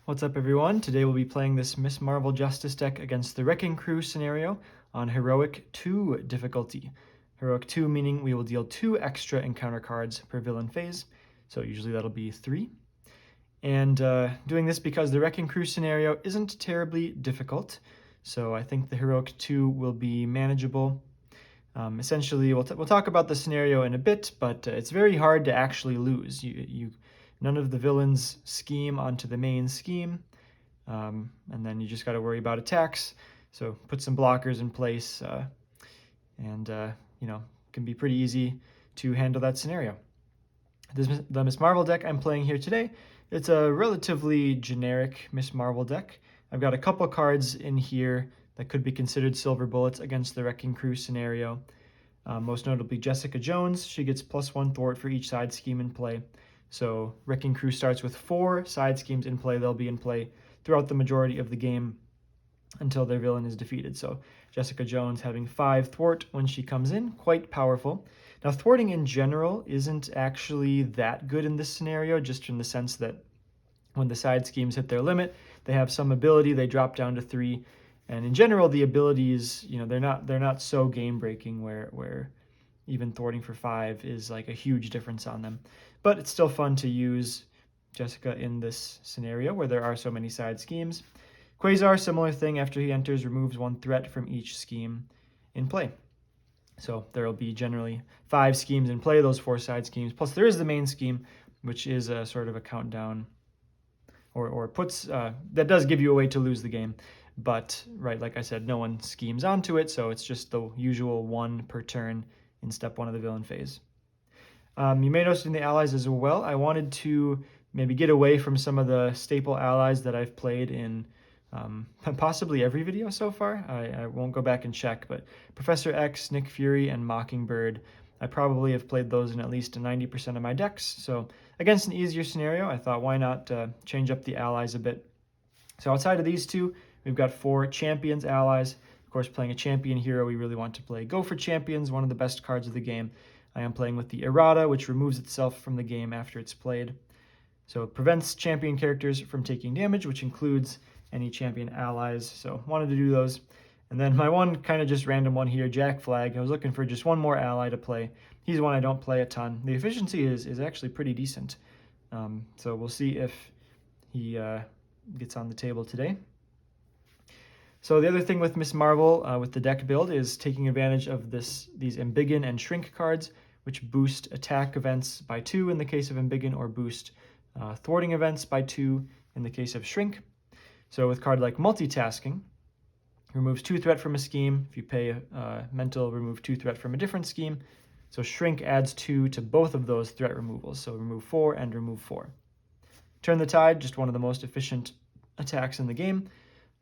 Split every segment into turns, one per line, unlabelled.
What's up, everyone? Today we'll be playing this Miss Marvel Justice deck against the Wrecking Crew scenario on Heroic 2 difficulty. Heroic 2 meaning we will deal 2 extra encounter cards per villain phase, so usually that'll be 3. And doing this because the Wrecking Crew scenario isn't terribly difficult, so I think the Heroic 2 will be manageable. Essentially, we'll talk about the scenario in a bit, but it's very hard to actually lose. None of the villains scheme onto the main scheme, and then you just got to worry about attacks. So put some blockers in place, and can be pretty easy to handle that scenario. The Miss Marvel deck I'm playing here today, it's a relatively generic Miss Marvel deck. I've got a couple cards in here that could be considered silver bullets against the Wrecking Crew scenario. Most notably Jessica Jones. She gets +1 thwart for each side scheme in play. So Wrecking Crew starts with 4 side schemes in play. They'll be in play throughout the majority of the game until their villain is defeated. So Jessica Jones having 5 thwart when she comes in, quite powerful. Now thwarting in general isn't actually that good in this scenario, just in the sense that when the side schemes hit their limit, they have some ability, they drop down to 3. And in general, the abilities, they're not so game breaking where even thwarting for 5 is like a huge difference on them. But it's still fun to use Jessica in this scenario where there are so many side schemes. Quasar, similar thing, after he enters, removes 1 threat from each scheme in play. So there will be generally 5 schemes in play, those 4 side schemes. Plus there is the main scheme, which is a sort of a countdown, or puts, that does give you a way to lose the game. But, right, like I said, no one schemes onto it, so it's just the usual 1 per turn in step 1 of the villain phase. You may notice in the allies as well, I wanted to maybe get away from some of the staple allies that I've played in possibly every video so far. I won't go back and check, but Professor X, Nick Fury, and Mockingbird, I probably have played those in at least 90% of my decks. So against an easier scenario, I thought why not change up the allies a bit. So outside of these two, we've got 4 champions allies. Of course, playing a champion hero, we really want to play Go for Champions, one of the best cards of the game. I am playing with the Errata, which removes itself from the game after it's played. So it prevents champion characters from taking damage, which includes any champion allies. So wanted to do those. And then my one kind of just random one here, Jack Flag. I was looking for just one more ally to play. He's one I don't play a ton. The efficiency is actually pretty decent. So we'll see if he gets on the table today. So the other thing with Miss Marvel with the deck build is taking advantage of these Embiggen and Shrink cards, which boost attack events by 2 in the case of Embiggen, or boost thwarting events by 2 in the case of Shrink. So with a card like Multitasking, removes 2 threat from a scheme. If you pay mental, remove 2 threat from a different scheme. So Shrink adds 2 to both of those threat removals. So remove 4 and remove 4. Turn the Tide, just one of the most efficient attacks in the game.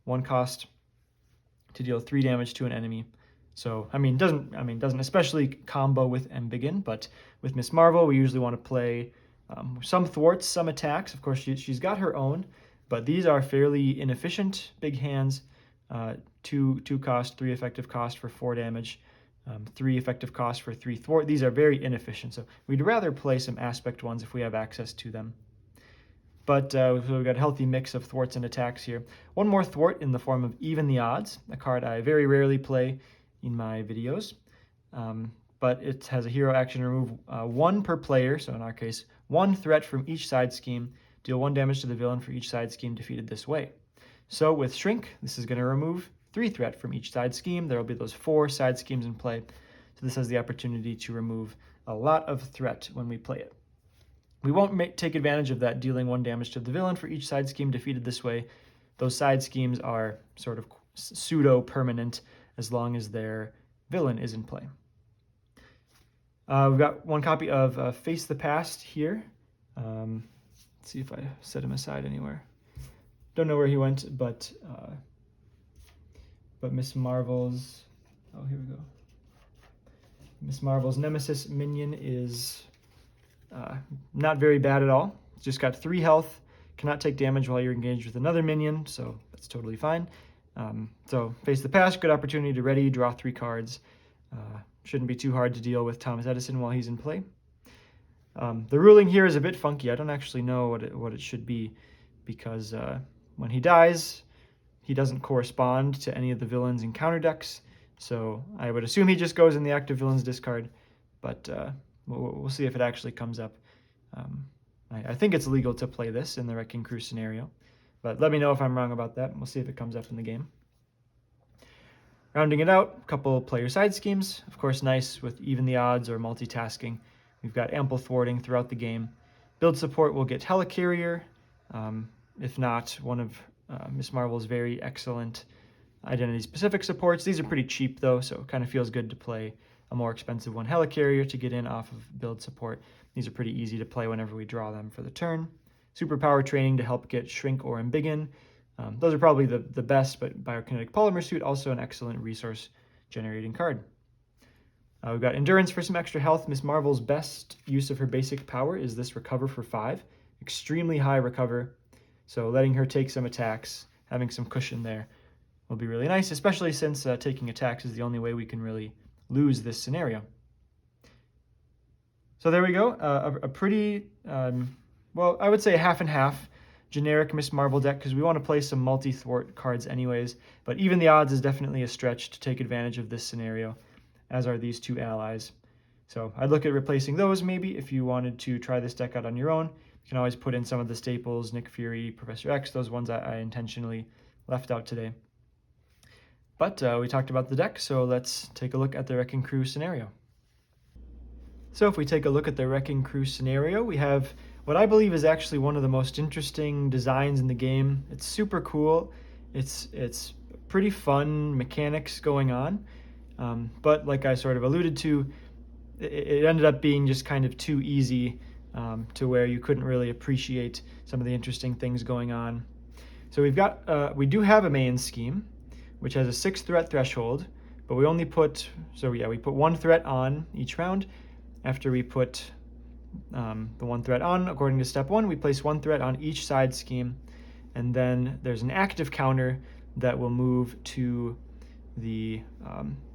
1 cost to deal 3 damage to an enemy. So doesn't especially combo with Embiggen, but with Miss Marvel, we usually want to play some thwarts, some attacks. Of course, she's got her own, but these are fairly inefficient big hands. 2 cost, 3 effective cost for 4 damage, 3 effective cost for 3 thwart. These are very inefficient, so we'd rather play some aspect ones if we have access to them. But we've got a healthy mix of thwarts and attacks here. One more thwart in the form of Even the Odds, a card I very rarely play in my videos. But it has a hero action, remove 1 per player, so in our case, 1 threat from each side scheme, deal 1 damage to the villain for each side scheme defeated this way. So with Shrink, this is going to remove 3 threat from each side scheme. There will be those 4 side schemes in play. So this has the opportunity to remove a lot of threat when we play it. We won't take advantage of that, dealing 1 damage to the villain for each side scheme defeated this way. Those side schemes are sort of pseudo-permanent as long as their villain is in play. We've got 1 copy of Face the Past here. Let's see if I set him aside anywhere. Don't know where he went, but Miss Marvel's, oh, here we go. Miss Marvel's Nemesis minion is not very bad at all. It's just got 3 health, cannot take damage while you're engaged with another minion, so that's totally fine. So Face the Past, good opportunity to ready, draw 3 cards. Shouldn't be too hard to deal with Thomas Edison while he's in play. The ruling here is a bit funky. I don't actually know what it should be. because when he dies, he doesn't correspond to any of the villains in counter decks, so I would assume he just goes in the active villains discard, but we'll see if it actually comes up. I think it's legal to play this in the Wrecking Crew scenario, but let me know if I'm wrong about that, and we'll see if it comes up in the game. Rounding it out, a couple player side schemes. Of course, nice with even the odds or multitasking. We've got ample thwarting throughout the game. Build support will get Helicarrier, if not one of Ms. Marvel's very excellent identity-specific supports. These are pretty cheap, though, so it kind of feels good to play a more expensive one, Helicarrier, to get in off of build support. These are pretty easy to play whenever we draw them for the turn. Superpower Training to help get Shrink or Embiggen. Those are probably the best, but Biokinetic Polymer Suit, also an excellent resource-generating card. We've got Endurance for some extra health. Ms. Marvel's best use of her basic power is this Recover for 5. Extremely high recover, so letting her take some attacks, having some cushion there, will be really nice, especially since taking attacks is the only way we can really lose this scenario. So there we go, a pretty, well, I would say half and half generic Ms. Marvel deck, because we want to play some multi-thwart cards anyways, but even the odds is definitely a stretch to take advantage of this scenario, as are these two allies. So I'd look at replacing those maybe if you wanted to try this deck out on your own. You can always put in some of the staples, Nick Fury, Professor X, those ones I intentionally left out today. But we talked about the deck, so let's take a look at the Wrecking Crew scenario. So if we take a look at the Wrecking Crew scenario, we have what I believe is actually one of the most interesting designs in the game. It's super cool. It's pretty fun mechanics going on, but like I sort of alluded to, it ended up being just kind of too easy to where you couldn't really appreciate some of the interesting things going on. So we do have a main scheme, which has a 6 threat threshold, but we only put, we put 1 threat on each round. After we put the 1 threat on, according to step 1, we place 1 threat on each side scheme, and then there's an active counter that will move to the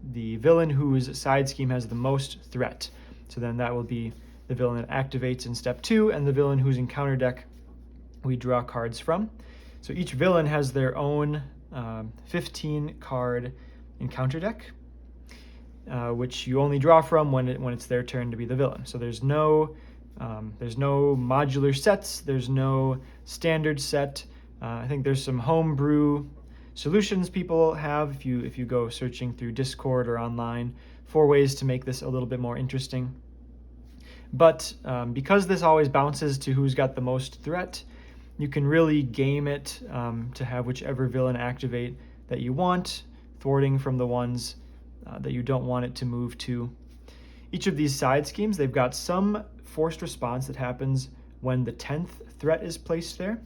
villain whose side scheme has the most threat. So then that will be the villain that activates in step 2, and the villain whose encounter deck we draw cards from. So each villain has their own 15 card encounter deck, which you only draw from when it's their turn to be the villain. So there's no modular sets, there's no standard set. I think there's some homebrew solutions people have if you go searching through Discord or online for ways to make this a little bit more interesting. But because this always bounces to who's got the most threat, you can really game it to have whichever villain activate that you want, thwarting from the ones that you don't want it to move to. Each of these side schemes, they've got some forced response that happens when the 10th threat is placed there.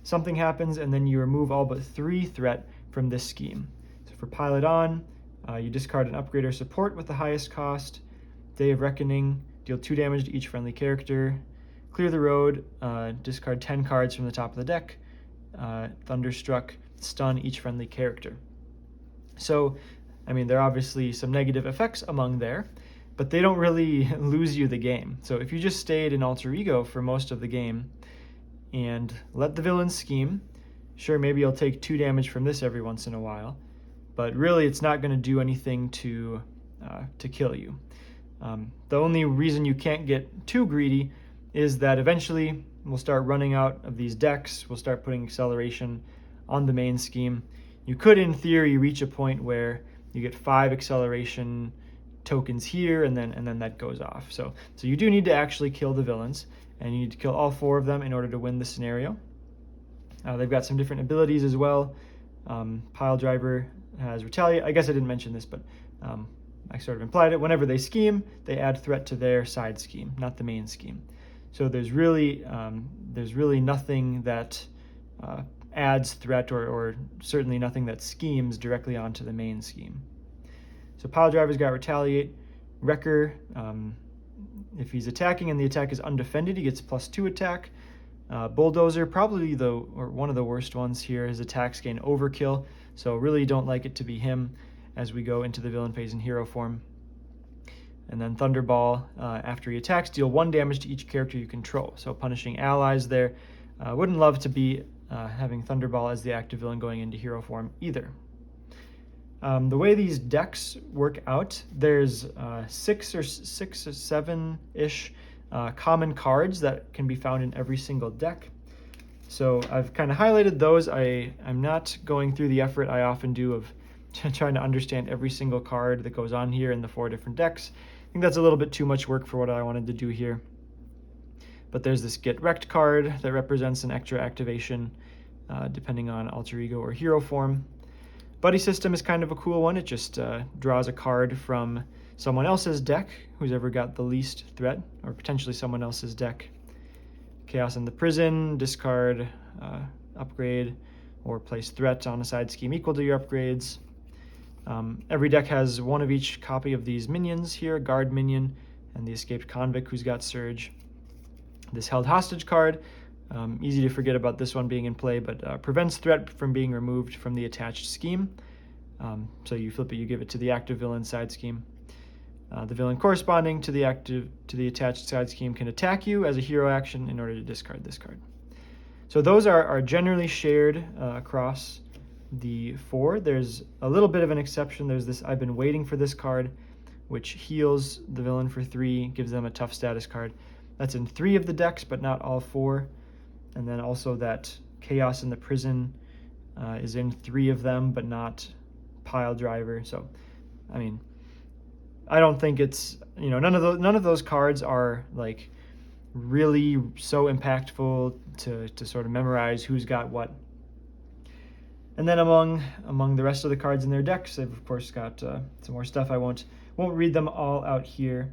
Something happens and then you remove all but 3 threat from this scheme. So for Pilot On, you discard an upgrade or support with the highest cost. Day of Reckoning, deal 2 damage to each friendly character. Clear the Road, discard 10 cards from the top of the deck. Thunderstruck, stun each friendly character. So, I mean, there are obviously some negative effects among there, but they don't really lose you the game. So if you just stayed in Alter Ego for most of the game and let the villain scheme, sure, maybe you'll take 2 damage from this every once in a while, but really it's not going to do anything to kill you. The only reason you can't get too greedy is that eventually we'll start running out of these decks, we'll start putting acceleration on the main scheme. You could, in theory, reach a point where you get 5 acceleration tokens here, and then that goes off. So you do need to actually kill the villains, and you need to kill all 4 of them in order to win the scenario. They've got some different abilities as well. Pile Driver has Retaliate. I guess I didn't mention this, but I sort of implied it. Whenever they scheme, they add threat to their side scheme, not the main scheme. So there's really nothing that adds threat, or certainly nothing that schemes directly onto the main scheme. So Pile Driver's got Retaliate. Wrecker, if he's attacking and the attack is undefended, he gets +2 attack. Bulldozer, probably one of the worst ones here. His attacks gain Overkill, so really don't like it to be him as we go into the villain phase in hero form. And then Thunderball, after he attacks, deal 1 damage to each character you control. So punishing allies there. Wouldn't love to be having Thunderball as the active villain going into hero form either. The way these decks work out, there's six or seven-ish common cards that can be found in every single deck. So I've kind of highlighted those. I'm not going through the effort I often do of trying to understand every single card that goes on here in the 4 different decks. I think that's a little bit too much work for what I wanted to do here. But there's this Get Wrecked card that represents an extra activation depending on alter ego or hero form. Buddy System is kind of a cool one. It just draws a card from someone else's deck, who's ever got the least threat, or potentially someone else's deck. Chaos in the Prison, discard, upgrade, or place threat on a side scheme equal to your upgrades. Every deck has one of each copy of these minions here, Guard Minion, and the Escaped Convict who's got Surge. This Held Hostage card, easy to forget about this one being in play, but prevents threat from being removed from the attached scheme. So you flip it, you give it to the active villain side scheme. The villain corresponding to the attached side scheme can attack you as a hero action in order to discard this card. So those are generally shared across the 4. There's a little bit of an exception. There's this I've Been Waiting for This card, which heals the villain for 3, gives them a tough status card. That's in 3 of the decks, but not all 4. And then also that Chaos in the Prison is in 3 of them, but not Pile Driver. So, I mean, I don't think it's, none of those cards are like really so impactful to sort of memorize who's got what. And then among the rest of the cards in their decks, they've of course got some more stuff. I won't read them all out here.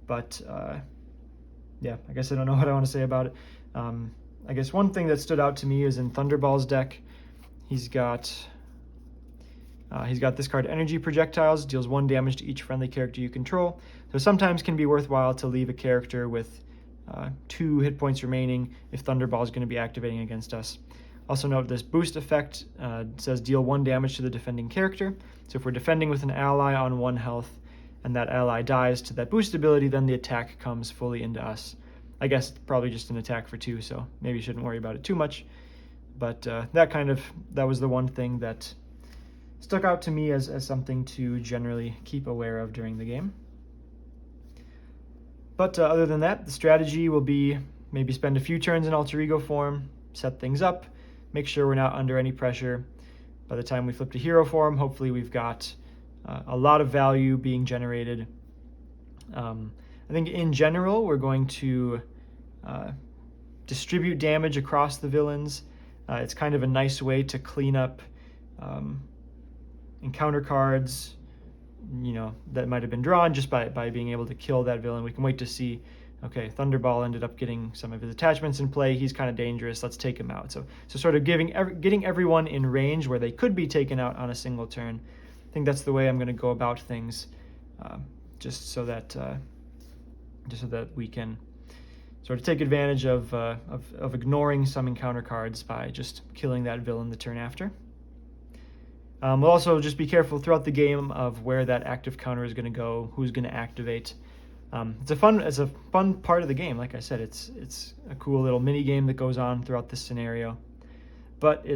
But yeah, I guess I don't know what I want to say about it. I guess one thing that stood out to me is in Thunderball's deck, he's got this card, Energy Projectiles, deals 1 damage to each friendly character you control. So sometimes can be worthwhile to leave a character with 2 hit points remaining if Thunderball is going to be activating against us. Also note this boost effect says deal 1 damage to the defending character. So if we're defending with an ally on 1 health, and that ally dies to that boost ability, then the attack comes fully into us. I guess it's probably just an attack for 2, so maybe you shouldn't worry about it too much. But that was the one thing that stuck out to me as something to generally keep aware of during the game. But other than that, the strategy will be maybe spend a few turns in alter ego form, set things up, make sure we're not under any pressure. By the time we flip to hero form, hopefully we've got a lot of value being generated. I think in general, we're going to distribute damage across the villains. It's kind of a nice way to clean up encounter cards, that might have been drawn just by being able to kill that villain. We can wait to see, okay, Thunderball ended up getting some of his attachments in play. He's kind of dangerous. Let's take him out. So sort of getting everyone in range where they could be taken out on a single turn. I think that's the way I'm going to go about things, just so that we can sort of take advantage of ignoring some encounter cards by just killing that villain the turn after. We'll also just be careful throughout the game of where that active counter is going to go, who's going to activate. It's a fun part of the game. Like I said, it's a cool little mini game that goes on throughout this scenario, but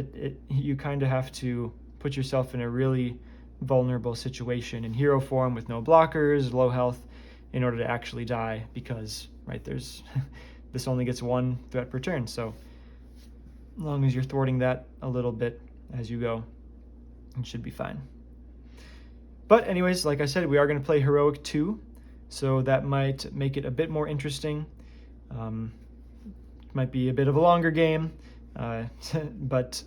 you kind of have to put yourself in a really vulnerable situation in hero form with no blockers, low health, in order to actually die, because there's this only gets 1 threat per turn. So as long as you're thwarting that a little bit as you go, it should be fine. But anyways, like I said, we are going to play Heroic 2, so that might make it a bit more interesting. Might be a bit of a longer game, but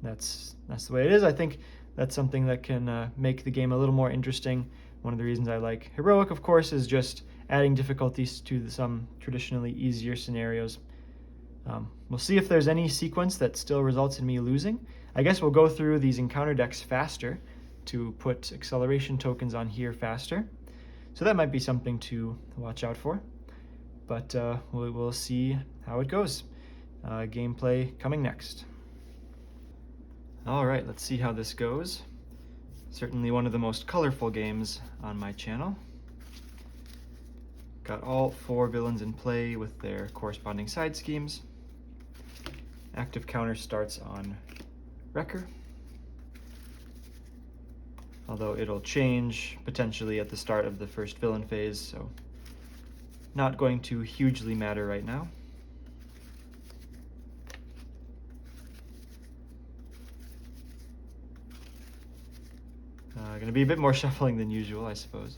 that's the way it is. I think that's something that can make the game a little more interesting. One of the reasons I like Heroic, of course, is just adding difficulties to some traditionally easier scenarios. We'll see if there's any sequence that still results in me losing. I guess we'll go through these encounter decks faster to put acceleration tokens on here faster. So that might be something to watch out for. But we'll see how it goes. Gameplay coming next. All right, let's see how this goes. Certainly one of the most colorful games on my channel. Got all 4 villains in play with their corresponding side schemes. Active counter starts on Wrecker, although it'll change potentially at the start of the first villain phase, so not going to hugely matter right now. Going to be a bit more shuffling than usual, I suppose.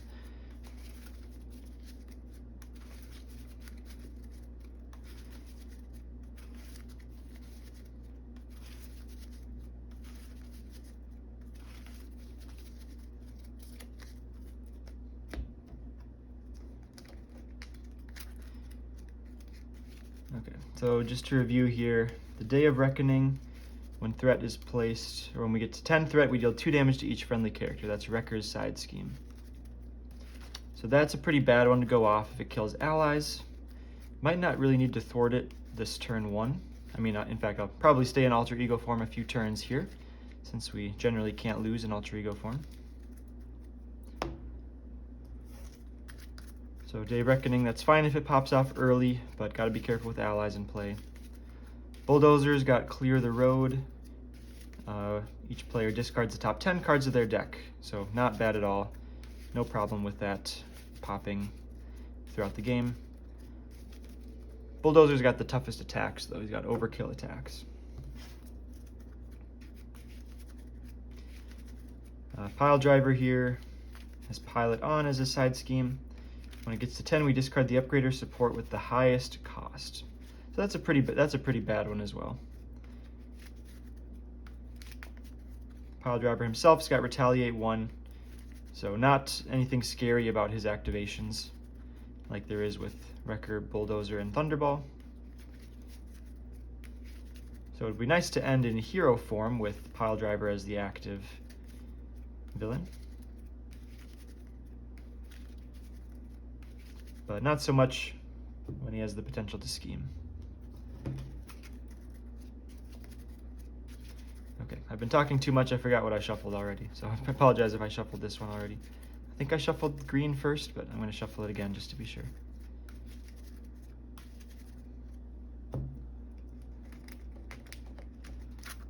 Okay, so just to review here, the Day of Reckoning, when threat is placed, or when we get to 10 threat, we deal 2 damage to each friendly character. That's Wrecker's side scheme. So that's a pretty bad one to go off if it kills allies. Might not really need to thwart it this turn 1. I mean, in fact, I'll probably stay in Alter Ego form a few turns here, since we generally can't lose in Alter Ego form. So Day of Reckoning, that's fine if it pops off early, but gotta be careful with allies in play. Bulldozers got Clear the Road. Each player discards the top 10 cards of their deck, so not bad at all. No problem with that popping throughout the game. Bulldozer's got the toughest attacks, though. He's got overkill attacks. Pile Driver here has Pilot on as a side scheme. When it gets to 10, we discard the upgrader support with the highest cost. So that's a pretty bad one as well. Pile Driver himself's got Retaliate 1, so not anything scary about his activations like there is with Wrecker, Bulldozer, and Thunderball. So it'd be nice to end in hero form with Pile Driver as the active villain. But not so much when he has the potential to scheme. Okay, I've been talking too much, I forgot what I shuffled already, so I apologize if I shuffled this one already. I think I shuffled green first, but I'm going to shuffle it again just to be sure.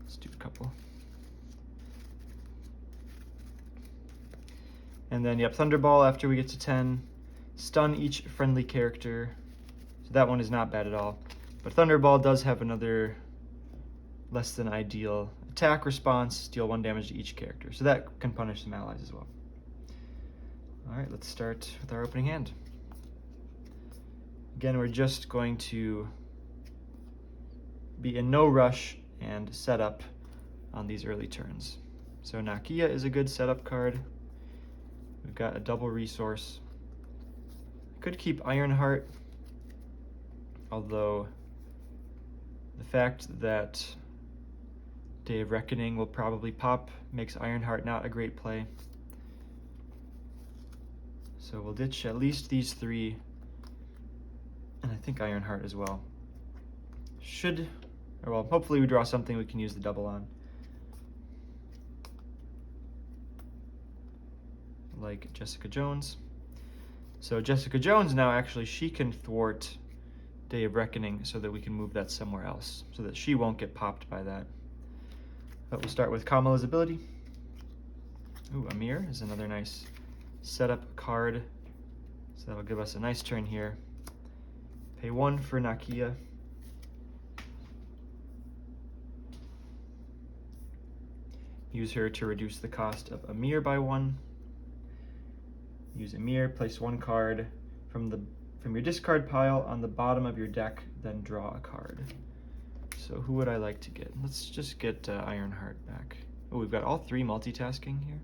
Let's do a couple. And then, yep, Thunderball after we get to 10. Stun each friendly character. So that one is not bad at all. But Thunderball does have another less than ideal attack response, deal 1 damage to each character. So that can punish some allies as well. Alright, let's start with our opening hand. Again, we're just going to be in no rush and set up on these early turns. So Nakia is a good setup card. We've got a double resource. Could keep Ironheart, although the fact that Day of Reckoning will probably pop makes Ironheart not a great play. So we'll ditch at least these 3, and I think Ironheart as well. Well, hopefully we draw something we can use the double on. Like Jessica Jones. So Jessica Jones now, actually, she can thwart Day of Reckoning so that we can move that somewhere else, so that she won't get popped by that. But we'll start with Kamala's ability. Ooh, Amir is another nice setup card. So that'll give us a nice turn here. Pay 1 for Nakia. Use her to reduce the cost of Amir by 1. Use Amir, place 1 card from your discard pile on the bottom of your deck, then draw a card. So who would I like to get? Let's just get Ironheart back. Oh, we've got all 3 multitasking here.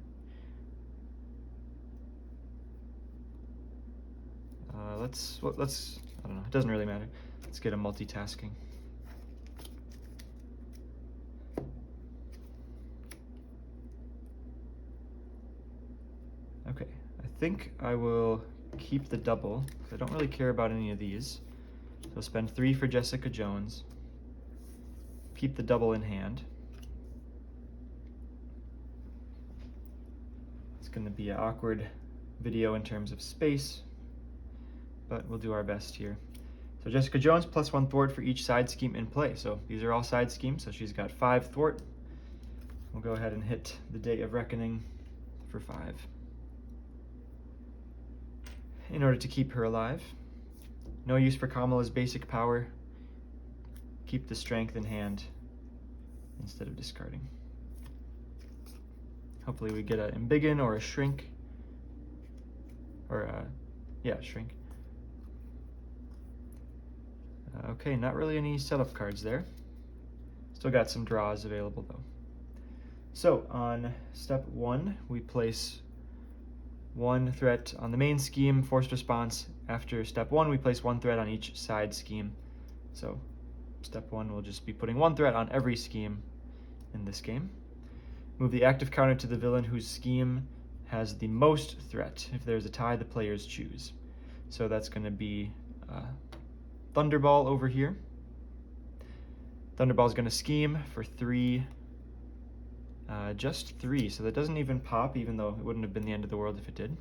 Let's, I don't know, it doesn't really matter. Let's get a multitasking. Okay, I think I will keep the double, because I don't really care about any of these. So spend 3 for Jessica Jones. Keep the double in hand. It's going to be an awkward video in terms of space, but we'll do our best here. So Jessica Jones +1 thwart for each side scheme in play. So these are all side schemes, so she's got 5 thwart. We'll go ahead and hit the Day of Reckoning for 5. In order to keep her alive. No use for Kamala's basic power. Keep the strength in hand instead of discarding. Hopefully we get an Embiggen or a Shrink. Or yeah, Shrink. Okay, not really any setup cards there. Still got some draws available though. So on step 1, we place 1 threat on the main scheme, forced response. After step 1, we place 1 threat on each side scheme. So step 1 will just be putting 1 threat on every scheme in this game. Move the active counter to the villain whose scheme has the most threat. If there's a tie, the players choose. So that's going to be Thunderball over here. Thunderball is going to scheme for 3, just 3, so that doesn't even pop, even though it wouldn't have been the end of the world if it did.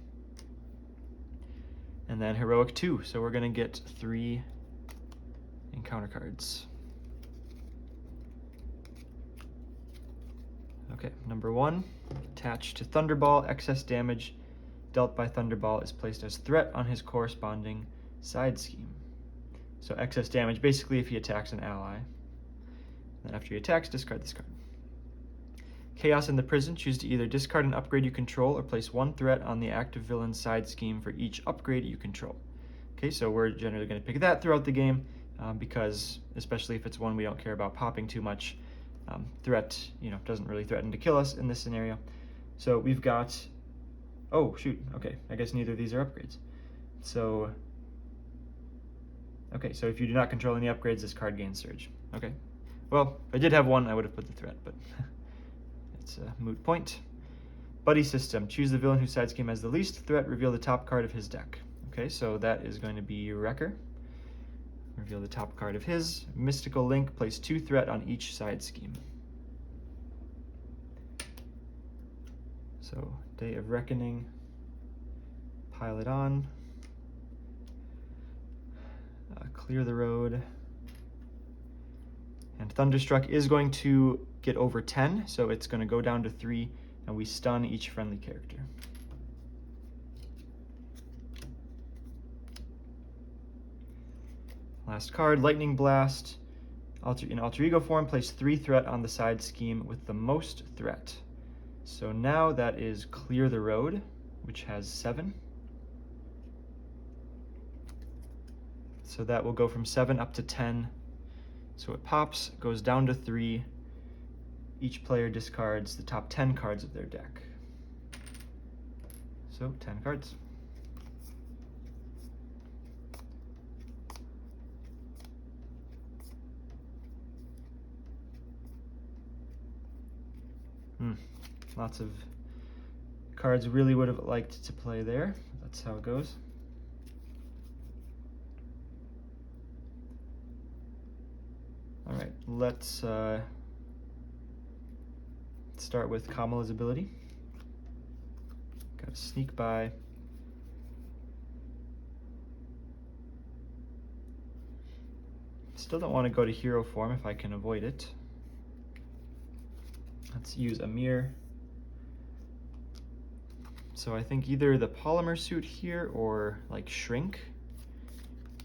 And then Heroic 2, so we're going to get 3 encounter cards. Okay, number 1, attached to Thunderball, excess damage dealt by Thunderball is placed as threat on his corresponding side scheme. So excess damage, basically if he attacks an ally. Then after he attacks, discard this card. Chaos in the Prison, choose to either discard an upgrade you control or place 1 threat on the active villain's side scheme for each upgrade you control. Okay, so we're generally going to pick that throughout the game because, especially if it's one we don't care about popping too much, threat, doesn't really threaten to kill us in this scenario. So we've got, oh shoot, okay, I guess neither of these are upgrades. So, okay, so if you do not control any upgrades, this card gains Surge. Okay, well, if I did have one, I would have put the threat, but it's a moot point. Buddy System, choose the villain whose side scheme has the least threat, reveal the top card of his deck. Okay, so that is going to be Wrecker. Reveal the top card of his. Mystical Link, place 2 threat on each side scheme. So, Day of Reckoning, pile it on, clear the road, and Thunderstruck is going to get over 10, so it's going to go down to 3, and we stun each friendly character. Last card, Lightning Blast. In Alter Ego form, place 3 threat on the side scheme with the most threat. So now that is Clear the Road, which has 7. So that will go from 7 up to 10. So it pops, goes down to 3. Each player discards the top 10 cards of their deck. So 10 cards. Lots of cards really would have liked to play there. That's how it goes. All right, let's start with Kamala's ability. Got a sneak by. Still don't want to go to hero form if I can avoid it. Let's use Amir. So I think either the Polymer Suit here or like Shrink.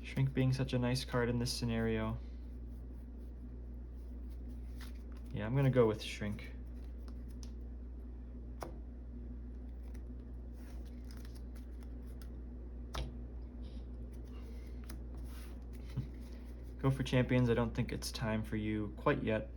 Shrink being such a nice card in this scenario. Yeah, I'm gonna go with Shrink. Go for Champions. I don't think it's time for you quite yet.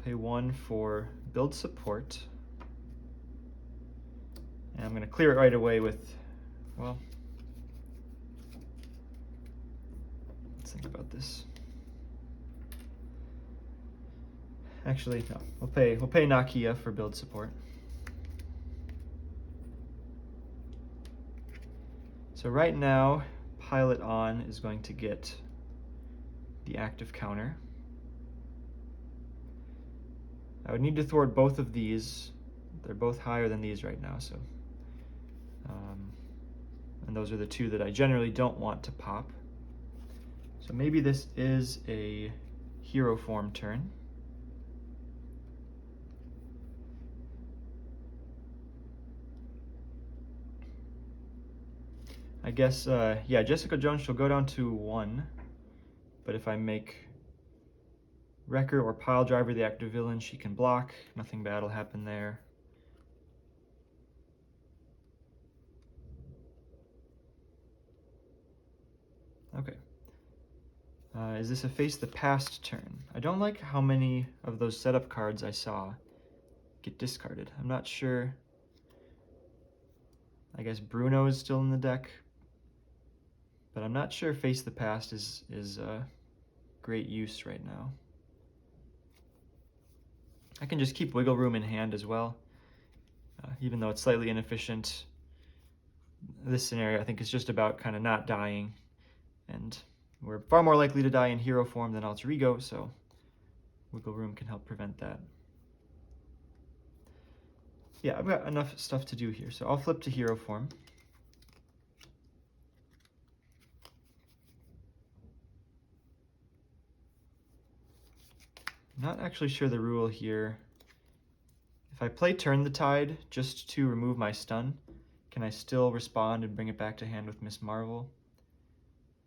Pay 1 for Build Support. And I'm going to clear it right away with, well, let's think about this. Actually, no, we'll pay Nakia for Build Support. So right now, Pilot On is going to get the active counter. I would need to thwart both of these. They're both higher than these right now, so. And those are the two that I generally don't want to pop. So maybe this is a hero form turn. I guess, yeah, Jessica Jones, she'll go down to 1. But if I make Wrecker or Pile Driver the active villain, she can block. Nothing bad will happen there. Okay. Is this a Face the Past turn? I don't like how many of those setup cards I saw get discarded. I'm not sure. I guess Bruno is still in the deck, but I'm not sure Face the Past is great use right now. I can just keep Wiggle Room in hand as well, even though it's slightly inefficient. This scenario, I think, is just about kind of not dying, and we're far more likely to die in hero form than alter ego, so Wiggle Room can help prevent that. Yeah, I've got enough stuff to do here, so I'll flip to hero form. I'm not actually sure the rule here. If I play Turn the Tide just to remove my stun, can I still respond and bring it back to hand with Miss Marvel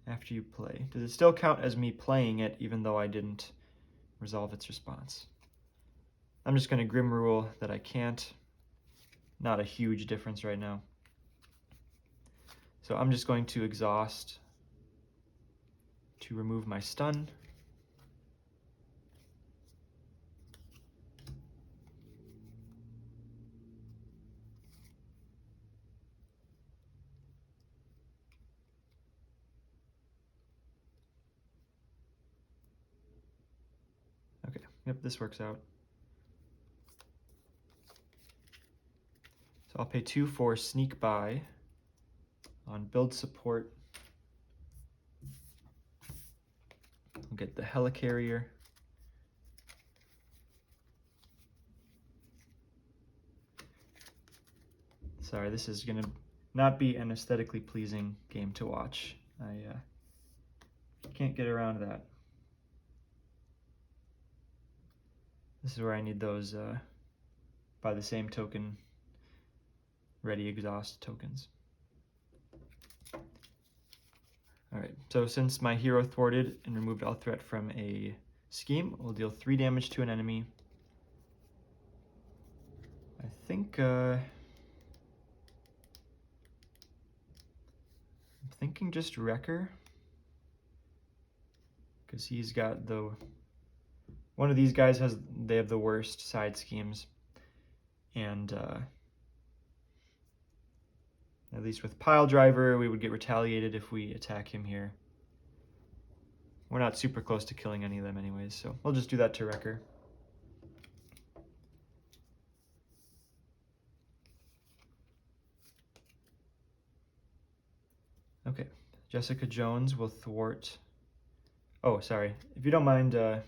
after you play? Does it still count as me playing it even though I didn't resolve its response? I'm just going to Grim Rule that I can't. Not a huge difference right now. So I'm just going to exhaust to remove my stun. Okay, yep, this works out. So I'll pay 2 for Sneak By on Build Support. I'll get the Helicarrier. Sorry, this is going to not be an aesthetically pleasing game to watch. I can't get around that. This is where I need those, by the same token, ready exhaust tokens. Alright, so since my hero thwarted and removed all threat from a scheme, we'll deal 3 damage to an enemy. I think, I'm thinking just Wrecker, because he's got one of these guys they have the worst side schemes, and at least with Pile Driver, we would get retaliated if we attack him here. We're not super close to killing any of them anyways, so we'll just do that to Wrecker. Okay, Jessica Jones will thwart. Oh, sorry. If you don't mind, let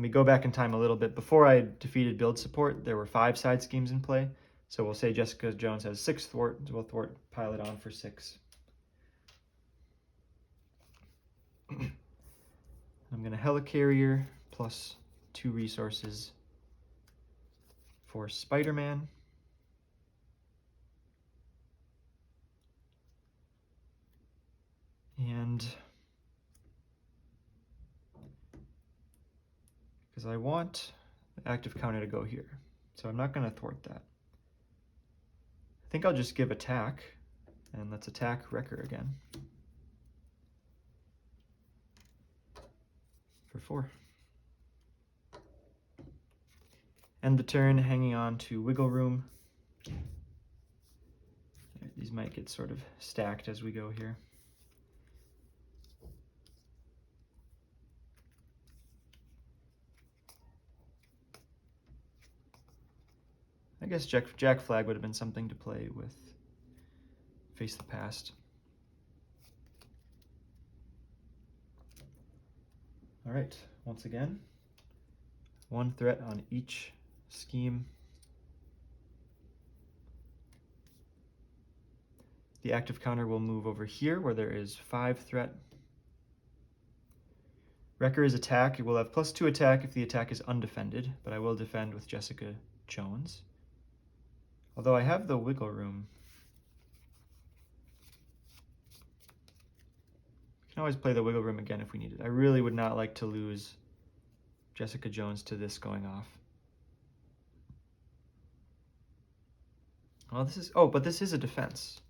me go back in time a little bit. Before I defeated Build Support, there were 5 side schemes in play. So we'll say Jessica Jones has 6 thwart, so we'll thwart Pile It On for 6. I'm going to Helicarrier plus 2 resources for Spider-Man. And because I want the active counter to go here, so I'm not going to thwart that. I think I'll just give attack, and let's attack Wrecker again. For 4. End the turn hanging on to Wiggle Room. These might get sort of stacked as we go here. I guess Jack Flag would have been something to play with Face the Past. All right, once again, 1 threat on each scheme. The active counter will move over here where there is 5 threat. Wrecker's attack, it will have +2 attack if the attack is undefended, but I will defend with Jessica Jones. Although I have the wiggle room. We can always play the wiggle room again if we need it. I really would not like to lose Jessica Jones to this going off. Well, this is, oh, but this is a defense.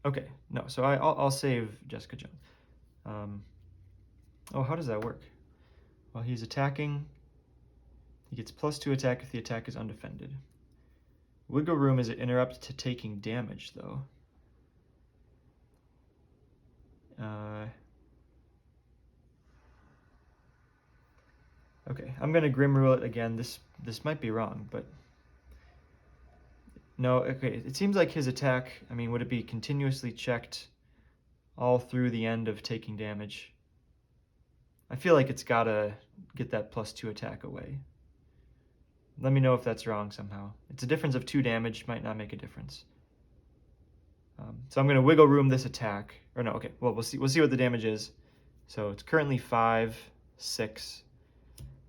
Okay, no, so I'll save Jessica Jones. Oh, how does that work? Well, he's attacking. He gets +2 attack if the attack is undefended. Wiggle room is an interrupt to taking damage, though. Okay, I'm gonna Grim Rule it again. This might be wrong, but no. Okay, it seems like his attack. I mean, would it be continuously checked all through the end of taking damage? I feel like it's gotta get that +2 attack away. Let me know if that's wrong somehow. It's a difference of 2 damage, might not make a difference. So I'm gonna wiggle room this attack. Or no, okay, well, we'll see what the damage is. So it's currently 5, 6.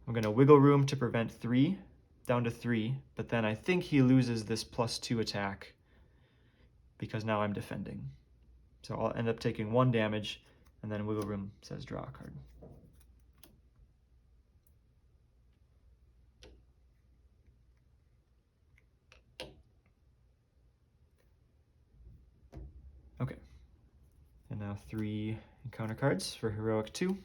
I'm gonna wiggle room to prevent 3, down to 3, but then I think he loses this +2 attack because now I'm defending. So I'll end up taking 1 damage, and then wiggle room says draw a card. Okay, and now 3 encounter cards for Heroic 2.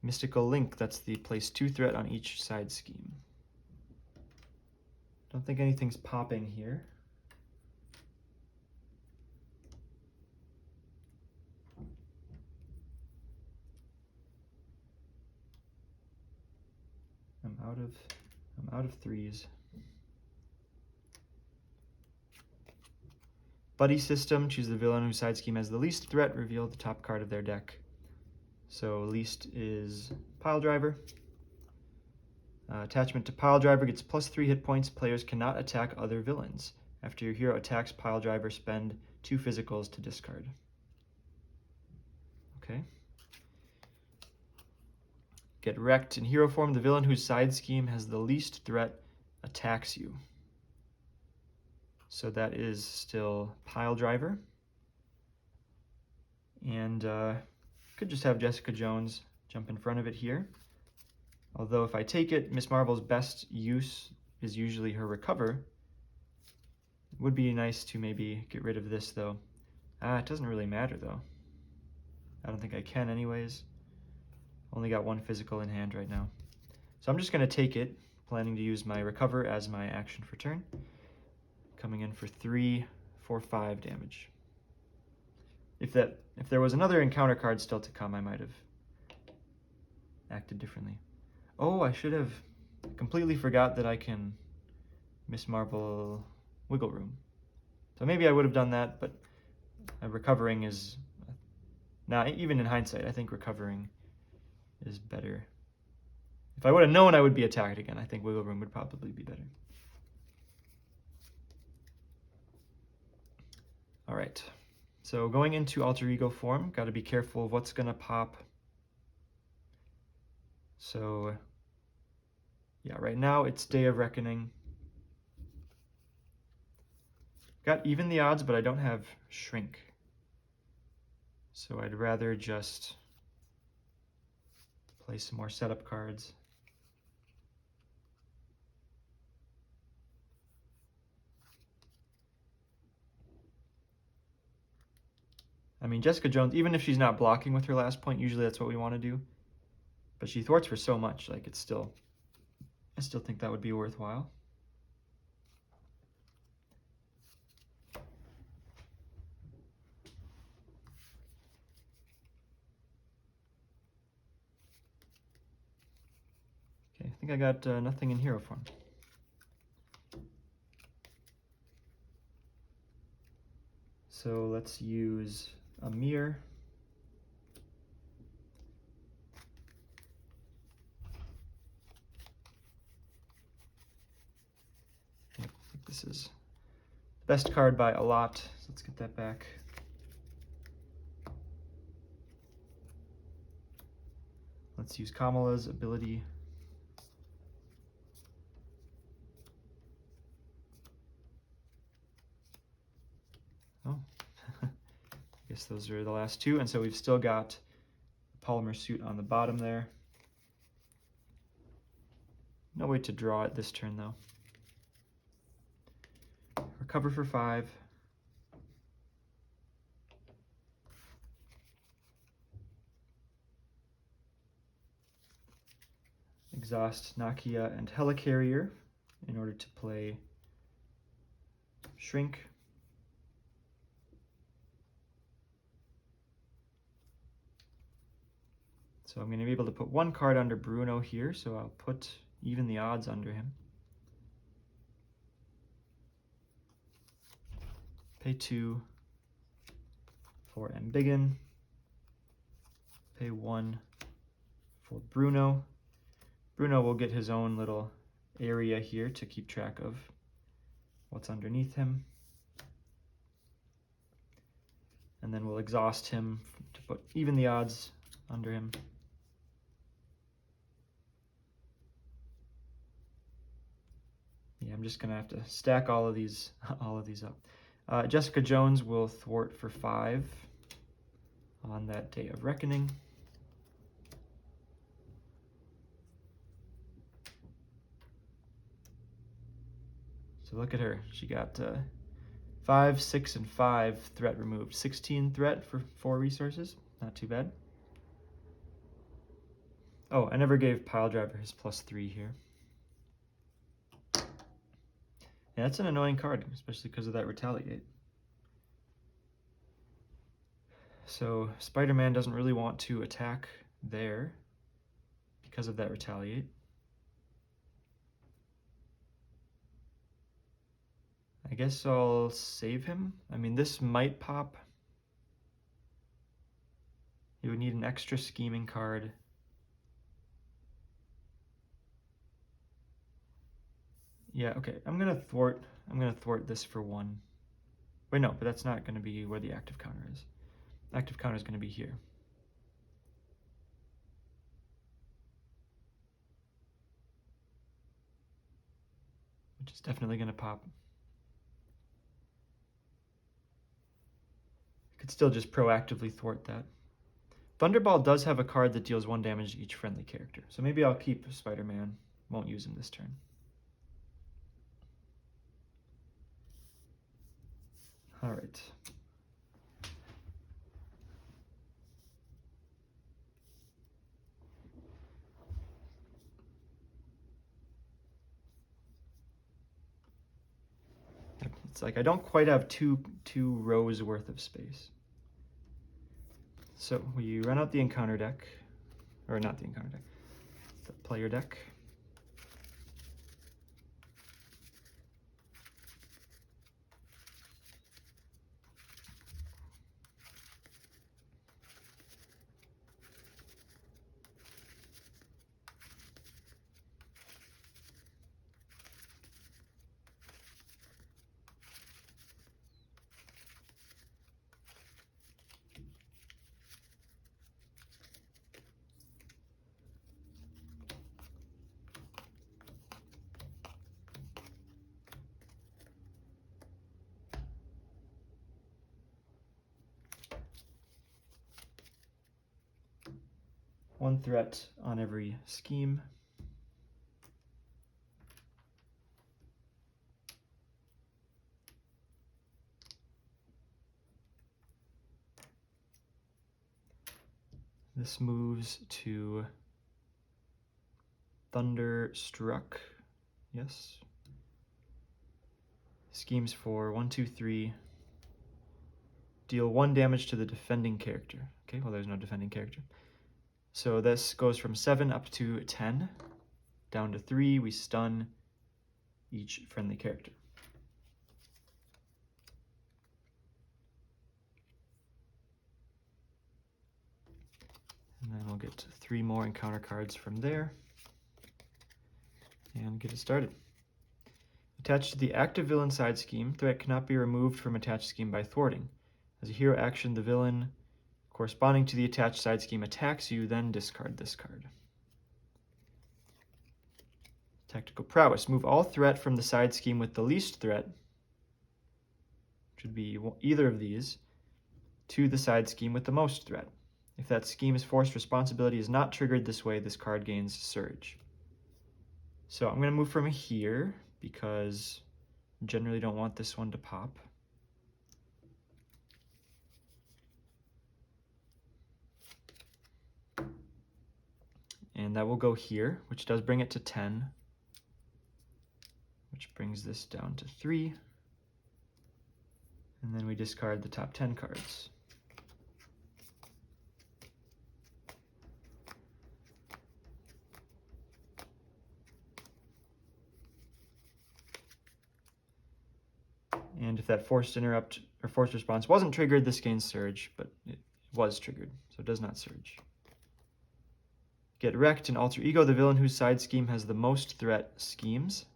Mystical Link, that's the place 2 threat on each side scheme. Don't think anything's popping here. I'm out of 3s. Buddy System, choose the villain whose side scheme has the least threat, reveal the top card of their deck. So least is Pile Driver. Attachment to Pile Driver gets +3 hit points. Players cannot attack other villains. After your hero attacks Pile Driver, spend 2 physicals to discard. Okay. Get Wrecked. In hero form, the villain whose side scheme has the least threat attacks you. So that is still Pile Driver. And could just have Jessica Jones jump in front of it here. Although if I take it, Miss Marvel's best use is usually her Recover. It would be nice to maybe get rid of this, though. It doesn't really matter, though. I don't think I can anyways. Only got 1 physical in hand right now. So I'm just going to take it, planning to use my Recover as my action for turn. Coming in for 3, 4, 5 damage. If there was another encounter card still to come, I might have acted differently. Oh, I should have completely forgot that I can Miss Marvel wiggle room. So maybe I would have done that, but recovering is, now even in hindsight, I think recovering is better. If I would have known I would be attacked again, I think wiggle room would probably be better. All right, so going into alter ego form, got to be careful of what's gonna pop. So yeah, right now it's Day of Reckoning. Got even the odds, but I don't have Shrink. So I'd rather just play some more setup cards. I mean, Jessica Jones, even if she's not blocking with her last point, usually that's what we want to do. But she thwarts for so much, like I still think that would be worthwhile. Okay, I think I got nothing in hero form. So let's use Amir. this is the best card by a lot, so let's get that back. Let's use Kamala's ability. Oh, I guess those are the last two, and so we've still got the polymer suit on the bottom there. No way to draw it this turn, though. Recover for 5. Exhaust Nakia and Helicarrier in order to play Shrink. So I'm going to be able to put one card under Bruno here, so I'll put even the odds under him. Pay 2 for Embiggen. Pay 1 for Bruno. Bruno will get his own little area here to keep track of what's underneath him. And then we'll exhaust him to put even the odds under him. Yeah, I'm just gonna have to stack all of these up. Jessica Jones will thwart for 5 on that Day of Reckoning. So look at her. She got 5, 6, and 5 threat removed. 16 threat for 4 resources. Not too bad. Oh, I never gave Piledriver his +3 here. Yeah, that's an annoying card, especially because of that Retaliate. So Spider-Man doesn't really want to attack there because of that Retaliate. I guess I'll save him. I mean, this might pop. You would need an extra scheming card. Yeah, okay. I'm gonna thwart this for 1. Wait, no, but that's not gonna be where the active counter is. Active counter is gonna be here. Which is definitely gonna pop. Could still just proactively thwart that. Thunderball does have a card that deals 1 damage to each friendly character, so maybe I'll keep Spider-Man. Won't use him this turn. All right. It's like I don't quite have two rows worth of space. So we run out the encounter deck, or not the encounter deck, the player deck. One threat on every scheme. This moves to Thunderstruck. Yes. Schemes for 1, 2, 3. Deal 1 damage to the defending character. Okay, well, there's no defending character. So this goes from 7 up to 10. Down to 3, we stun each friendly character. And then we'll get 3 more encounter cards from there and get it started. Attached to the active villain side scheme, threat cannot be removed from attached scheme by thwarting. As a hero action, the villain corresponding to the attached side scheme attacks you, then discard this card. Tactical prowess. Move all threat from the side scheme with the least threat, which would be either of these, to the side scheme with the most threat. If that scheme's forced responsibility is not triggered this way, this card gains Surge. So I'm going to move from here because I generally don't want this one to pop. And that will go here, which does bring it to 10, which brings this down to 3. And then we discard the top 10 cards. And if that forced interrupt or forced response wasn't triggered, this gains Surge, but it was triggered, so it does not Surge. Get wrecked and Alter Ego, the villain whose side scheme has the most threat schemes.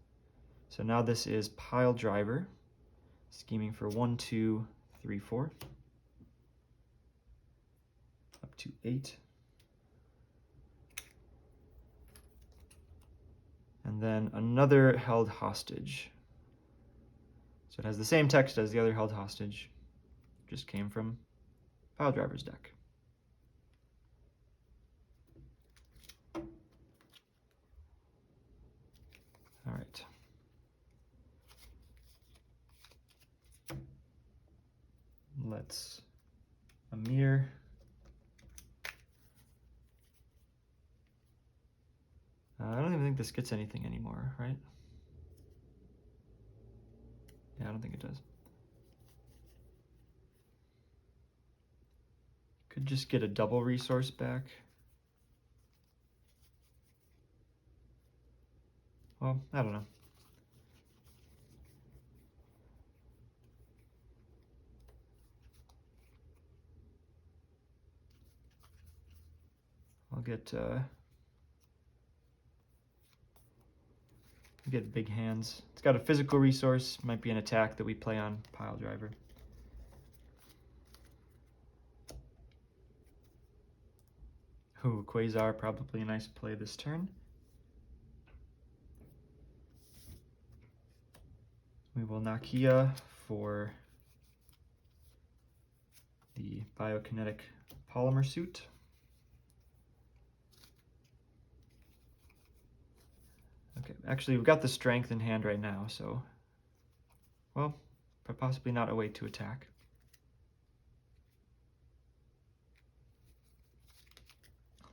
So now this is Pile Driver, scheming for 1, 2, 3, 4, up to 8. And then another Held Hostage. So it has the same text as the other Held Hostage, just came from Pile Driver's deck. All right. Let's Amir. I don't even think this gets anything anymore, right? Yeah, I don't think it does. Could just get a double resource back. Well, I don't know. I'll get Big Hands. It's got a physical resource, might be an attack that we play on Pile Driver. Ooh, Quasar, probably a nice play this turn. We will Nakia for the Biokinetic Polymer Suit. Okay, actually we've got the strength in hand right now, so, well, but possibly not a way to attack.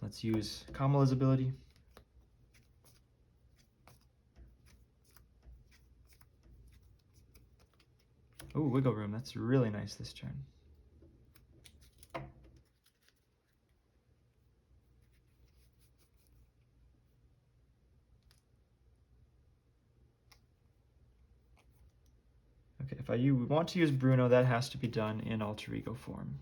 Let's use Kamala's ability. Ooh, Wiggle Room, that's really nice this turn. Okay, if I want to use Bruno, that has to be done in Alter Ego form.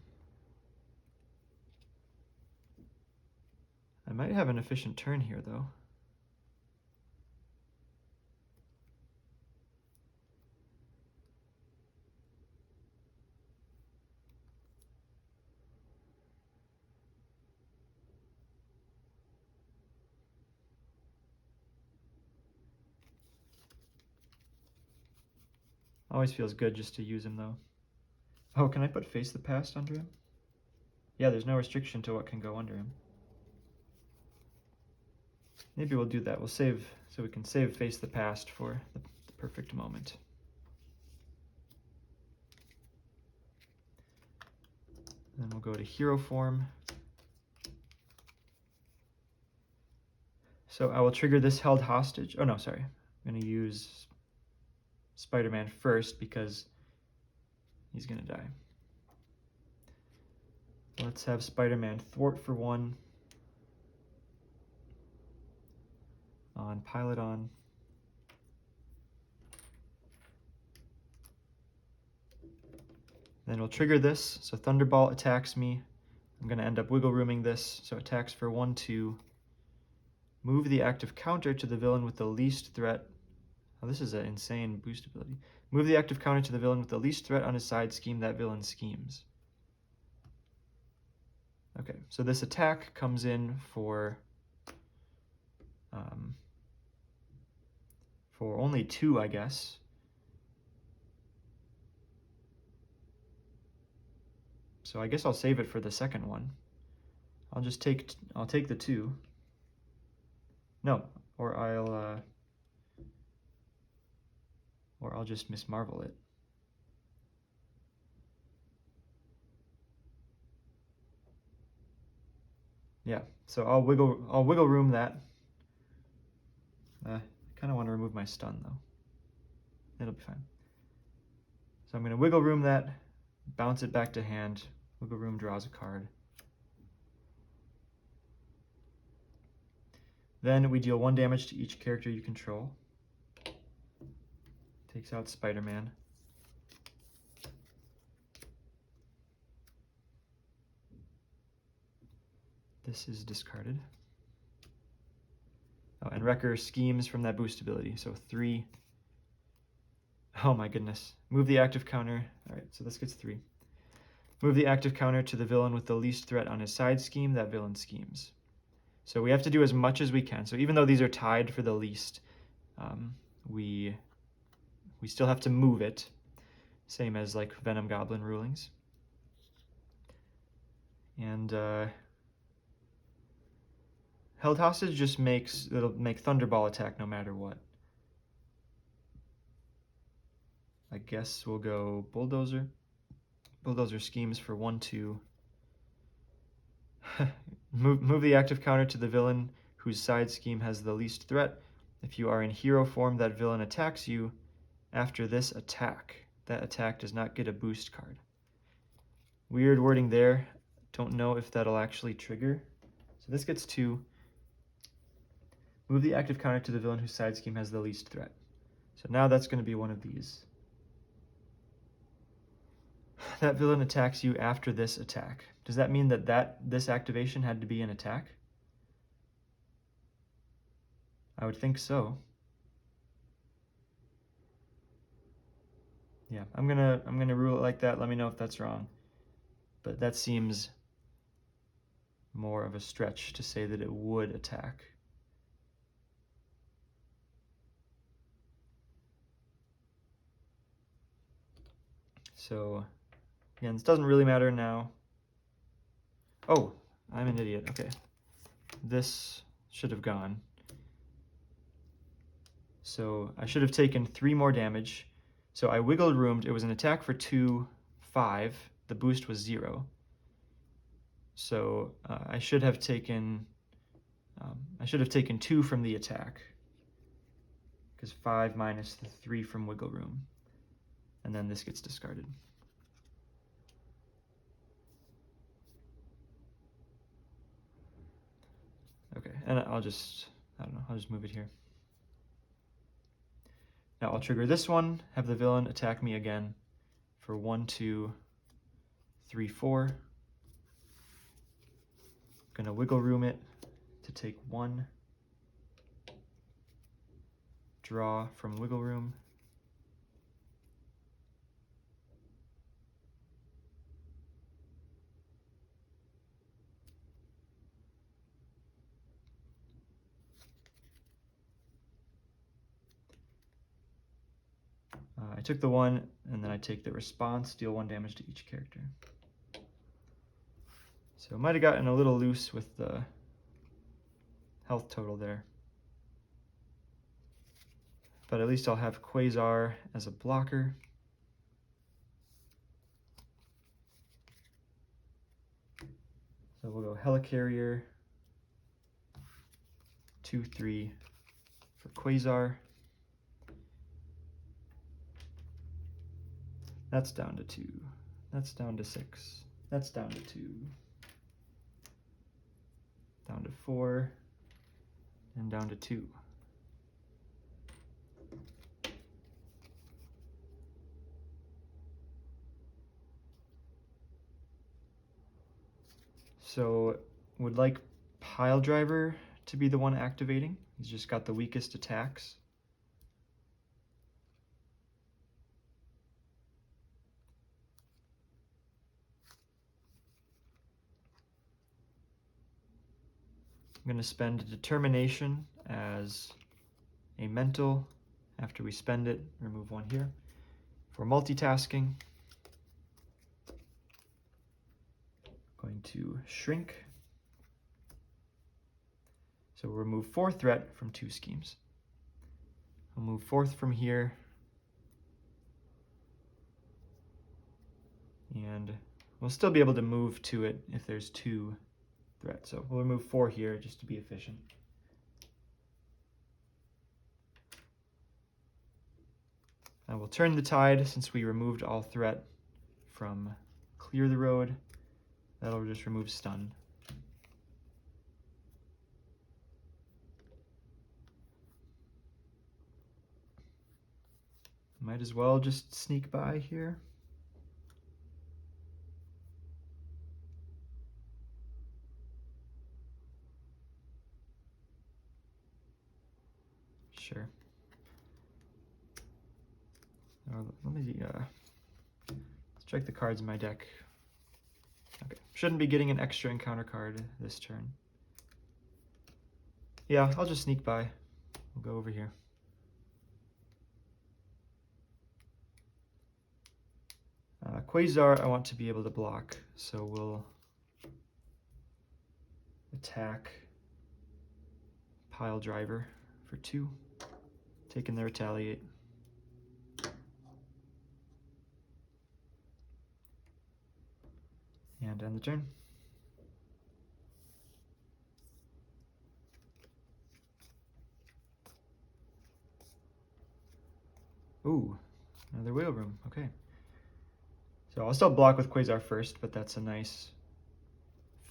I might have an efficient turn here, though. Always feels good just to use him, though. Oh, can I put Face the Past under him? Yeah, there's no restriction to what can go under him. Maybe we'll do that. We'll save, so we can save Face the Past for the perfect moment. Then we'll go to hero form. So I will trigger this Held Hostage. Oh no, sorry. I'm going to use Spider-Man first because he's going to die. Let's have Spider-Man thwart for 1 on Pilot-On. Then we'll trigger this, so Thunderbolt attacks me. I'm going to end up wiggle rooming this, so attacks for 1, 2. Move the active counter to the villain with the least threat Oh, this is an insane boost ability. Move the active counter to the villain with the least threat on his side, scheme that villain schemes. Okay, so this attack comes in for only 2, I guess. So I guess I'll save it for the second one. I'll take the 2. No, or I'll just Miss Marvel it. Yeah, so I'll wiggle room that. I kind of want to remove my stun though. It'll be fine. So I'm going to wiggle room that, bounce it back to hand. Wiggle room draws a card. Then we deal 1 damage to each character you control. Takes out Spider-Man. This is discarded. Oh, and Wrecker schemes from that boost ability, so 3. Oh my goodness. Move the active counter. All right, so this gets 3. Move the active counter to the villain with the least threat on his side, scheme that villain schemes. So we have to do as much as we can. So even though these are tied for the least, we still have to move it, same as like Venom Goblin rulings. And Held Hostage just it'll make Thunderball attack no matter what. I guess we'll go Bulldozer. Bulldozer schemes for 1, 2. Move the active counter to the villain whose side scheme has the least threat. If you are in hero form, that villain attacks you. After this attack, that attack does not get a boost card. Weird wording there. Don't know if that'll actually trigger. So this gets 2. Move the active counter to the villain whose side scheme has the least threat. So now that's going to be one of these. That villain attacks you after this attack. Does that mean that this activation had to be an attack? I would think so. Yeah, I'm gonna rule it like that. Let me know if that's wrong. But that seems more of a stretch to say that it would attack. So, again, this doesn't really matter now. Oh, I'm an idiot. Okay. This should have gone. So I should have taken 3 more damage. So I wiggled roomed. It was an attack for 2, 5. The boost was 0. So I should have taken 2 from the attack, because 5 minus the 3 from wiggle room, and then this gets discarded. Okay, and I'll just move it here. Now I'll trigger this one, have the villain attack me again for 1, 2, 3, 4. Gonna wiggle room it to take 1. Draw from wiggle room. I took the 1, and then I take the response, deal 1 damage to each character. So might have gotten a little loose with the health total there. But at least I'll have Quasar as a blocker. So we'll go Helicarrier, 2, 3 for Quasar. That's down to 2. That's down to 6. That's down to 2. Down to 4. And down to 2. So would like Pile Driver to be the one activating. He's just got the weakest attacks. I'm going to spend Determination as a mental. After we spend it, remove one here. For multitasking, going to shrink. So we'll remove 4 threat from 2 schemes. I'll move 4th from here. And we'll still be able to move to it if there's 2 threat. So we'll remove 4 here just to be efficient. I will turn the tide since we removed all threat from clear the road. That'll just remove stun. Might as well just sneak by here. Sure. Let me let's check the cards in my deck. Okay, shouldn't be getting an extra encounter card this turn. Yeah, I'll just sneak by. We'll go over here. Quasar I want to be able to block, so we'll attack Pile Driver for 2, taking the Retaliate. And end the turn. Ooh, another wheel room, okay. So I'll still block with Quasar first, but that's a nice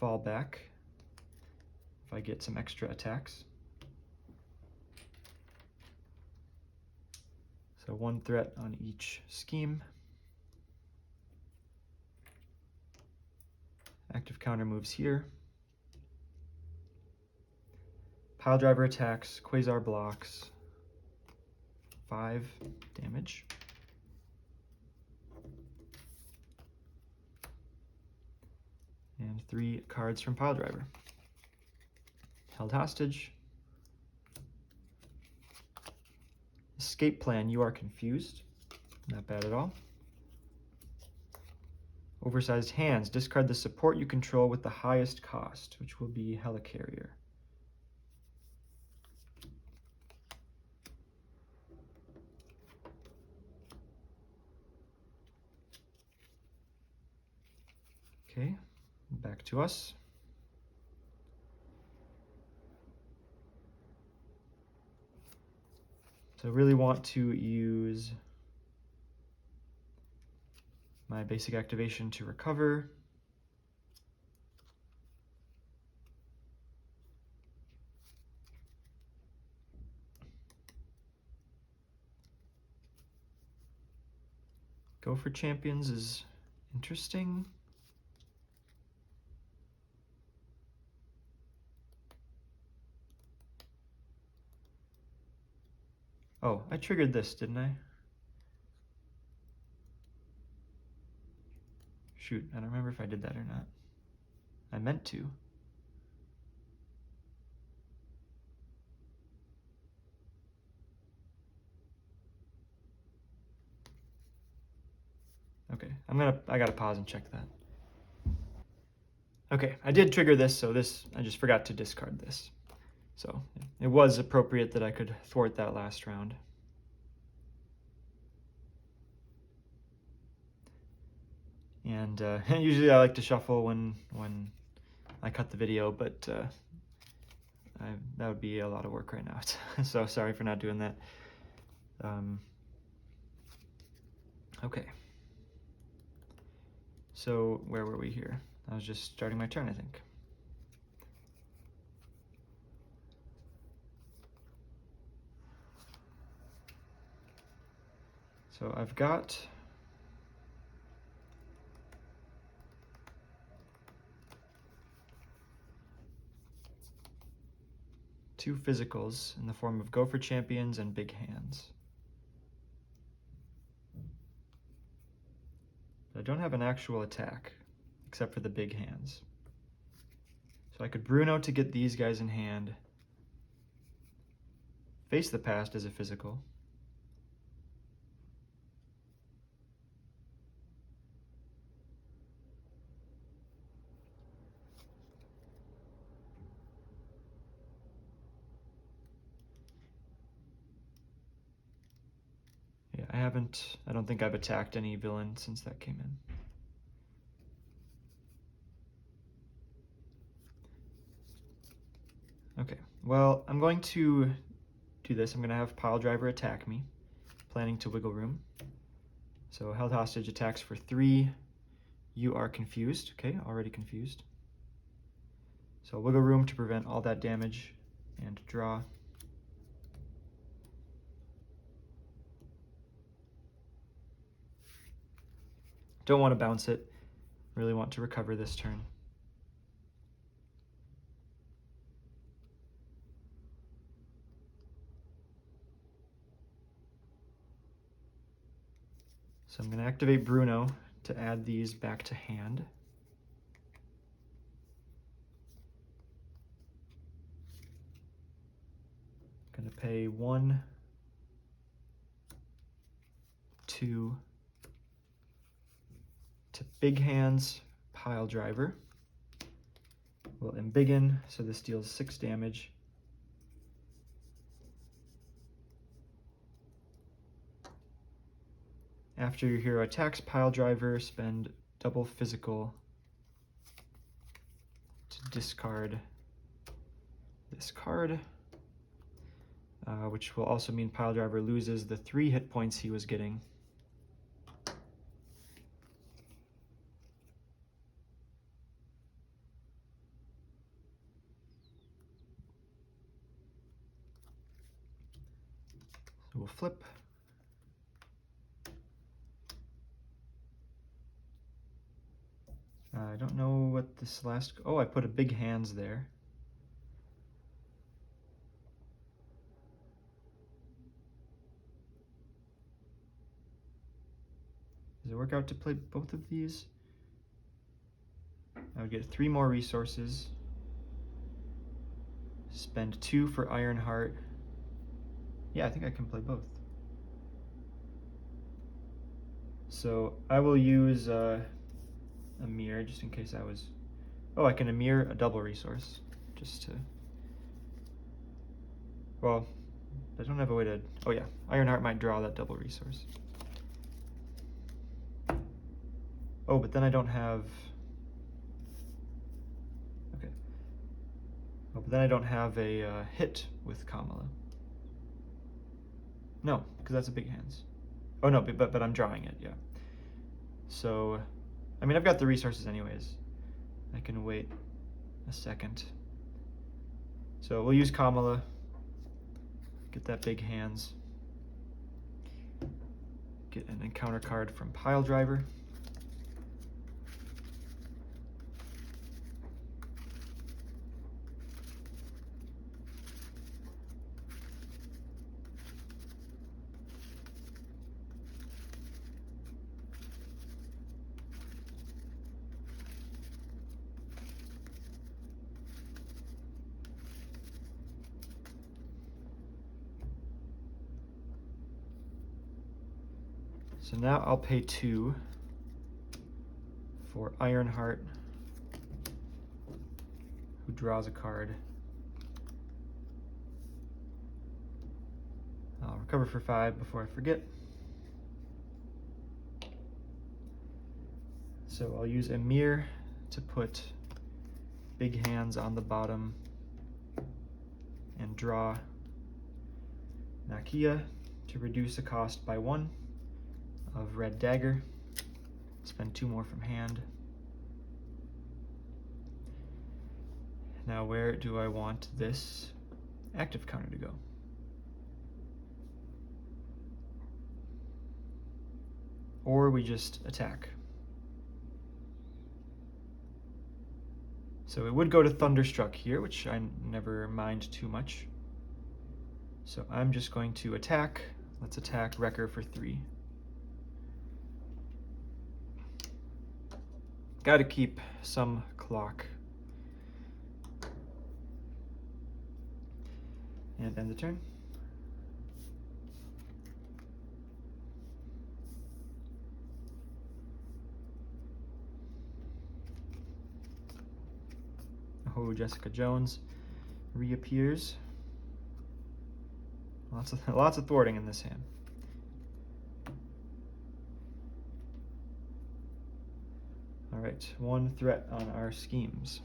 fallback if I get some extra attacks. So 1 threat on each scheme. Active counter moves here. Pile Driver attacks, Quasar blocks. 5 damage. And 3 cards from Pile Driver. Held hostage. Escape plan, you are confused. Not bad at all. Oversized hands, discard the support you control with the highest cost, which will be Helicarrier. Okay, back to us. So I really want to use my basic activation to recover. Go for Champions is interesting. Oh, I triggered this, didn't I? Shoot, I don't remember if I did that or not. I meant to. Okay, I gotta pause and check that. Okay, I did trigger this, so I just forgot to discard this. So it was appropriate that I could thwart that last round. And usually I like to shuffle when I cut the video, but that would be a lot of work right now. So sorry for not doing that. Okay. So where were we here? I was just starting my turn, I think. So I've got two physicals in the form of Go for Champions and Big Hands. I don't have an actual attack, except for the Big Hands. So So I could Bruno to get these guys in hand. Face the Past as a physical. Yeah, I don't think I've attacked any villain since that came in. Okay, well, I'm going to do this. I'm going to have Piledriver attack me, planning to wiggle room. So held hostage attacks for 3. You are confused. Okay, already confused. So wiggle room to prevent all that damage and draw. Don't want to bounce it. Really want to recover this turn. So I'm going to activate Bruno to add these back to hand. Going to pay 1, 2 to Big Hands Piledriver. We'll embiggen, so this deals 6 damage. After your hero attacks Piledriver, spend double physical to discard this card, which will also mean Piledriver loses the 3 hit points he was getting. So we'll flip. I don't know what this last... Oh, I put a Big Hands there. Does it work out to play both of these? I would get 3 more resources. Spend 2 for Ironheart. Yeah, I think I can play both. So I will use Amir just in case I was... Oh, I can Amir a double resource just to... Well, I don't have a way to... Oh yeah, Ironheart might draw that double resource. Oh, but then I don't have... Okay. Oh, but then I don't have a hit with Kamala. No, because that's a Big Hands. Oh no, but I'm drawing it, yeah. So, I mean, I've got the resources anyways. I can wait a second. So we'll use Kamala. Get that Big Hands. Get an encounter card from Piledriver. So now I'll pay 2 for Ironheart, who draws a card. I'll recover for 5 before I forget. So I'll use Amir to put Big Hands on the bottom and draw Nakia to reduce the cost by 1 of Red Dagger. Spend 2 more from hand. Now where do I want this active counter to go? Or we just attack. So it would go to Thunderstruck here, which I never mind too much. So I'm just going to attack. Let's attack Wrecker for 3. Gotta keep some clock. And end the turn. Oh, Jessica Jones reappears. Lots of thwarting in this hand. All right, one threat on our schemes.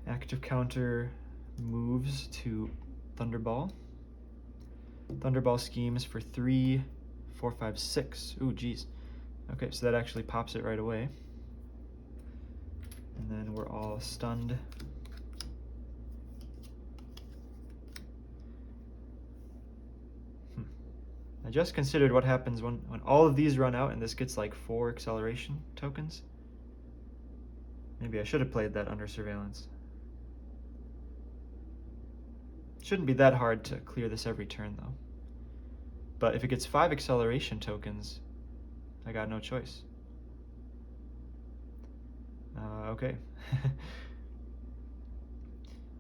Active counter moves to Thunderball. Thunderball schemes for 3, 4, 5, 6. Ooh, geez. Okay, so that actually pops it right away. And then we're all stunned. I just considered what happens when all of these run out and this gets like 4 acceleration tokens. Maybe I should have played that under surveillance. Shouldn't be that hard to clear this every turn though. But if it gets 5 acceleration tokens, I got no choice. Okay.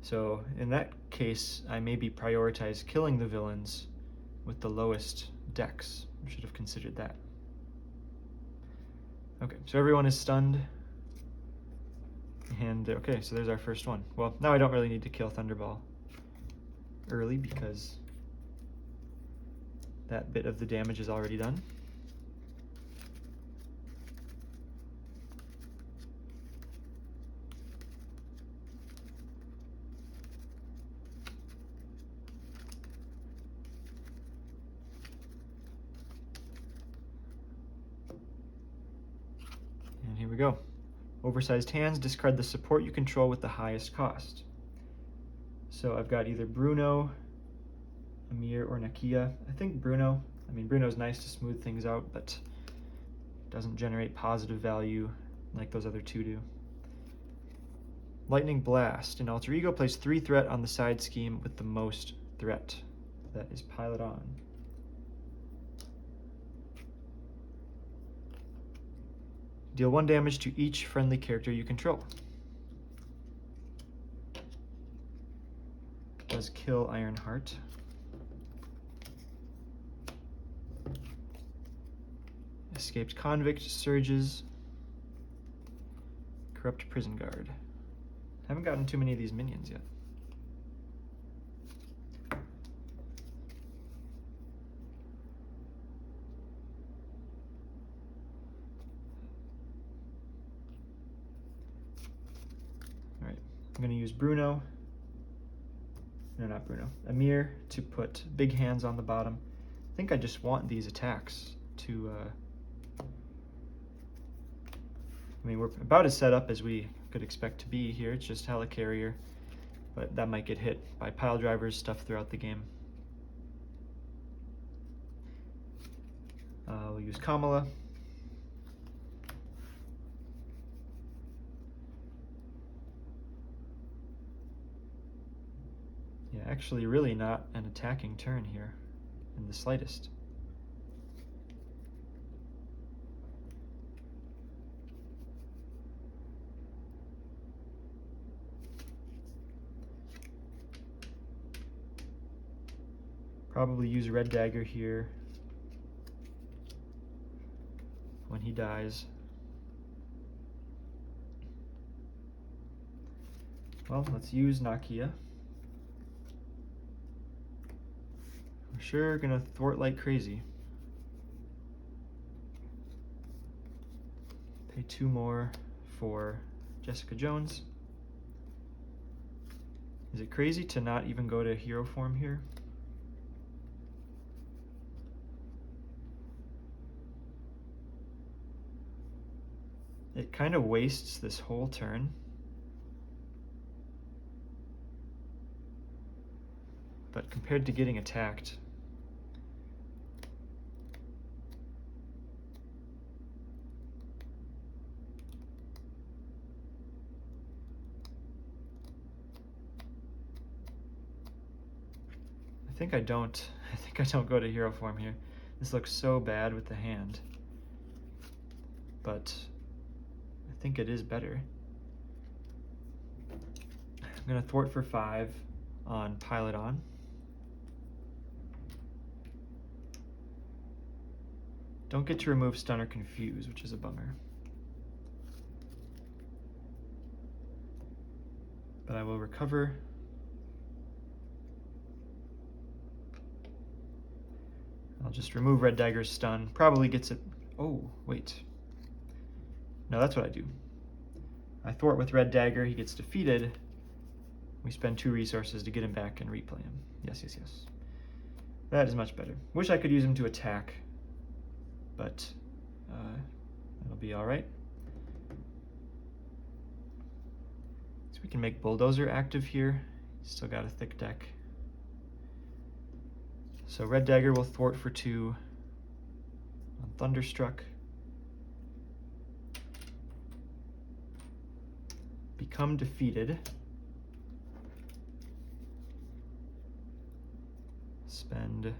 So in that case, I maybe prioritize killing the villains with the lowest dex. I should have considered that. Okay, so everyone is stunned. And okay, so there's our first one. Well, now I don't really need to kill Thunderball early because that bit of the damage is already done. And here we go. Oversized hands, discard the support you control with the highest cost. So I've got either Bruno, Amir, or Nakia. I think Bruno. I mean, Bruno's nice to smooth things out, but doesn't generate positive value like those other two do. Lightning Blast. An alter ego plays 3 threat on the side scheme with the most threat. That is Pilot On. Deal 1 damage to each friendly character you control. Does kill Ironheart. Escaped Convict surges. Corrupt Prison Guard. Haven't gotten too many of these minions yet. Alright, I'm going to use Bruno. No, not Bruno. Amir to put big hands on the bottom. I think I just want these attacks to... I mean, we're about as set up as we could expect to be here. It's just Helicarrier, but that might get hit by pile drivers, stuff throughout the game. We'll use Kamala. Yeah, actually really not an attacking turn here in the slightest. Probably use Red Dagger here when he dies. Well, let's use Nakia. We're sure gonna thwart like crazy. Pay 2 more for Jessica Jones. Is it crazy to not even go to hero form here? It kind of wastes this whole turn. But compared to getting attacked, I think I don't go to hero form here. This looks so bad with the hand. but I think it is better. I'm going to thwart for 5 on Pilot On. Don't get to remove Stun or Confuse, which is a bummer. But I will recover. I'll just remove Red Dagger's stun. Probably gets it. Oh, wait. No, that's what I do. I thwart with Red Dagger. He gets defeated. We spend 2 resources to get him back and replay him. Yes, yes, yes. That is much better. Wish I could use him to attack, but that'll be all right. So we can make Bulldozer active here. Still got a thick deck. So Red Dagger will thwart for 2 on Thunderstruck. Become defeated. Spend a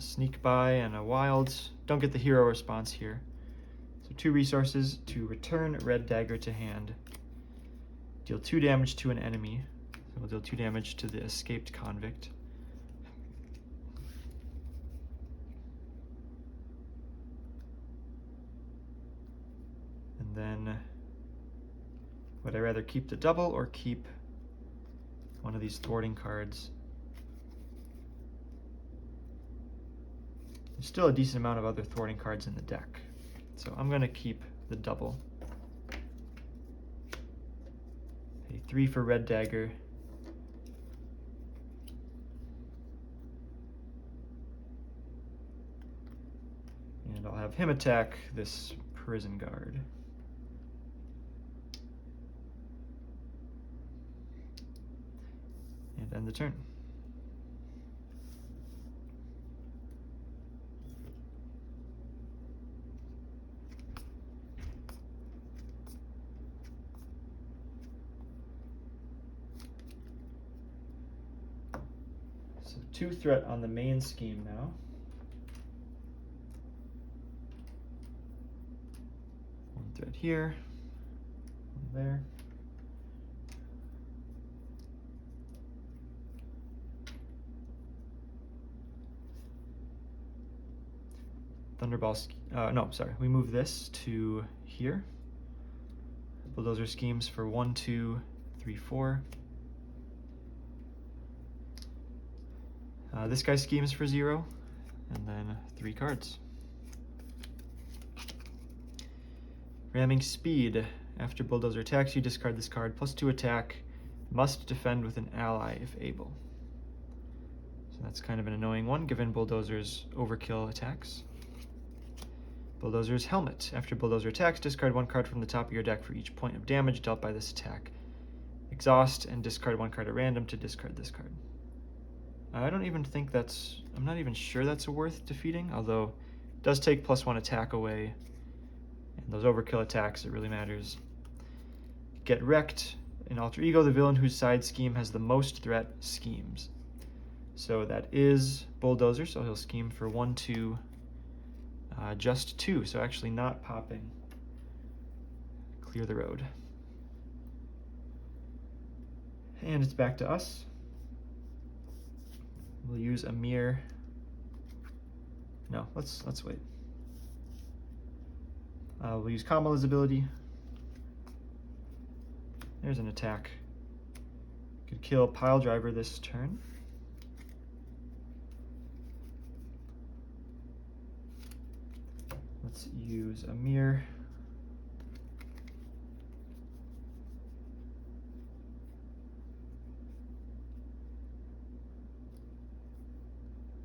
Sneak By and a Wild. Don't get the hero response here. So 2 resources to return Red Dagger to hand. Deal 2 damage to an enemy. So we'll deal 2 damage to the escaped convict. And then, would I rather keep the double or keep one of these thwarting cards? There's still a decent amount of other thwarting cards in the deck, so I'm going to keep the double. Pay 3 for Red Dagger. And I'll have him attack this Prison Guard. And end the turn. So 2 threat on the main scheme now. 1 threat here, 1 there. Thunderball, no, sorry, we move this to here. Bulldozer schemes for 1, 2, 3, 4. This guy schemes for 0, and then 3 cards. Ramming Speed. After Bulldozer attacks, you discard this card. +2 attack. Must defend with an ally if able. So that's kind of an annoying one, given Bulldozer's overkill attacks. Bulldozer's Helmet. After Bulldozer attacks, discard 1 card from the top of your deck for each point of damage dealt by this attack. Exhaust and discard 1 card at random to discard this card. I don't even think that's... I'm not even sure that's worth defeating, although it does take +1 attack away. And those overkill attacks, it really matters. Get Wrecked. In Alter Ego, the villain whose side scheme has the most threat schemes. So that is Bulldozer, so he'll scheme for 1, 2, just 2, so actually not popping. Clear the road. And it's back to us. We'll use Amir. No, let's wait. We'll use Kamala's ability. There's an attack. Could kill Pile Driver this turn. Let's use Amir.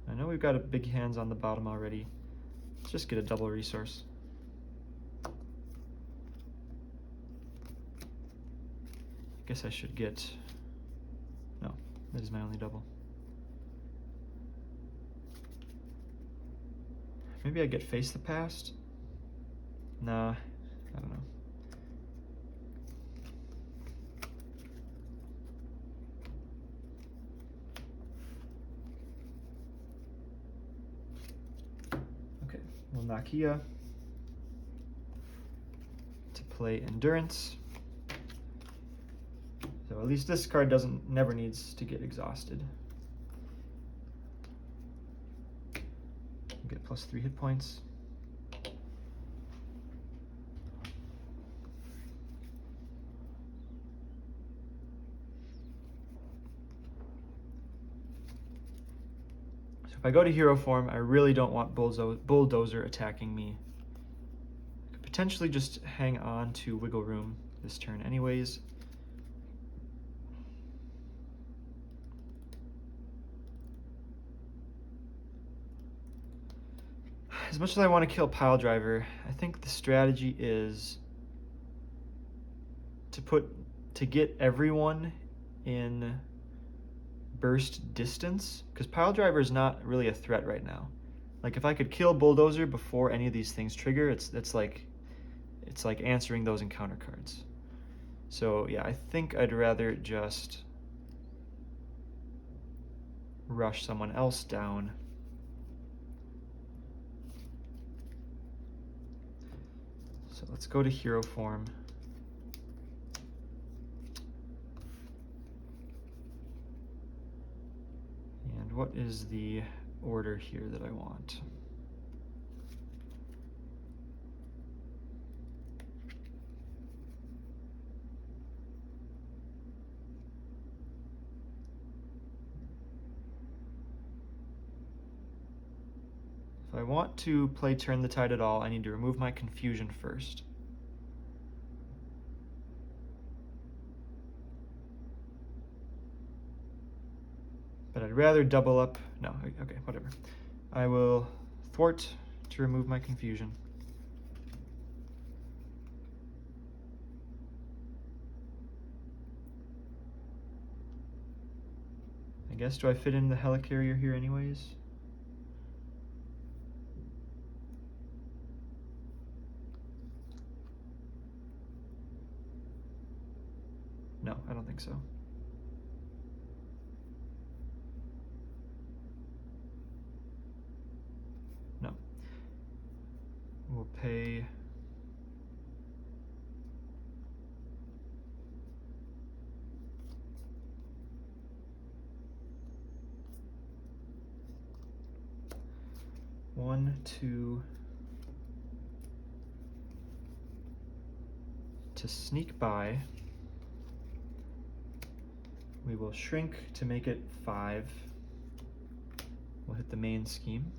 I know we've got a big hands on the bottom already. Let's just get a double resource. I guess I should get... No, that is my only double. Maybe I get Face the Past? Nah, I don't know. Okay, we'll Lakia to play Endurance. So at least this card never needs to get exhausted. Get +3 hit points. So if I go to hero form, I really don't want Bulldozer attacking me. I could potentially just hang on to Wiggle Room this turn anyways. As much as I want to kill Pile Driver, I think the strategy is to get everyone in burst distance, because Pile Driver is not really a threat right now. Like if I could kill Bulldozer before any of these things trigger, it's like answering those encounter cards. So yeah, I think I'd rather just rush someone else down. So let's go to hero form. And what is the order here that I want? If I want to play Turn the Tide at all, I need to remove my Confusion first. But I'd rather double up. No, okay, whatever. I will Thwart to remove my Confusion. I guess, do I fit in the Helicarrier here anyways? No, I don't think so. No. We'll pay one, two to sneak by. We will shrink to make it 5. We'll hit the main scheme.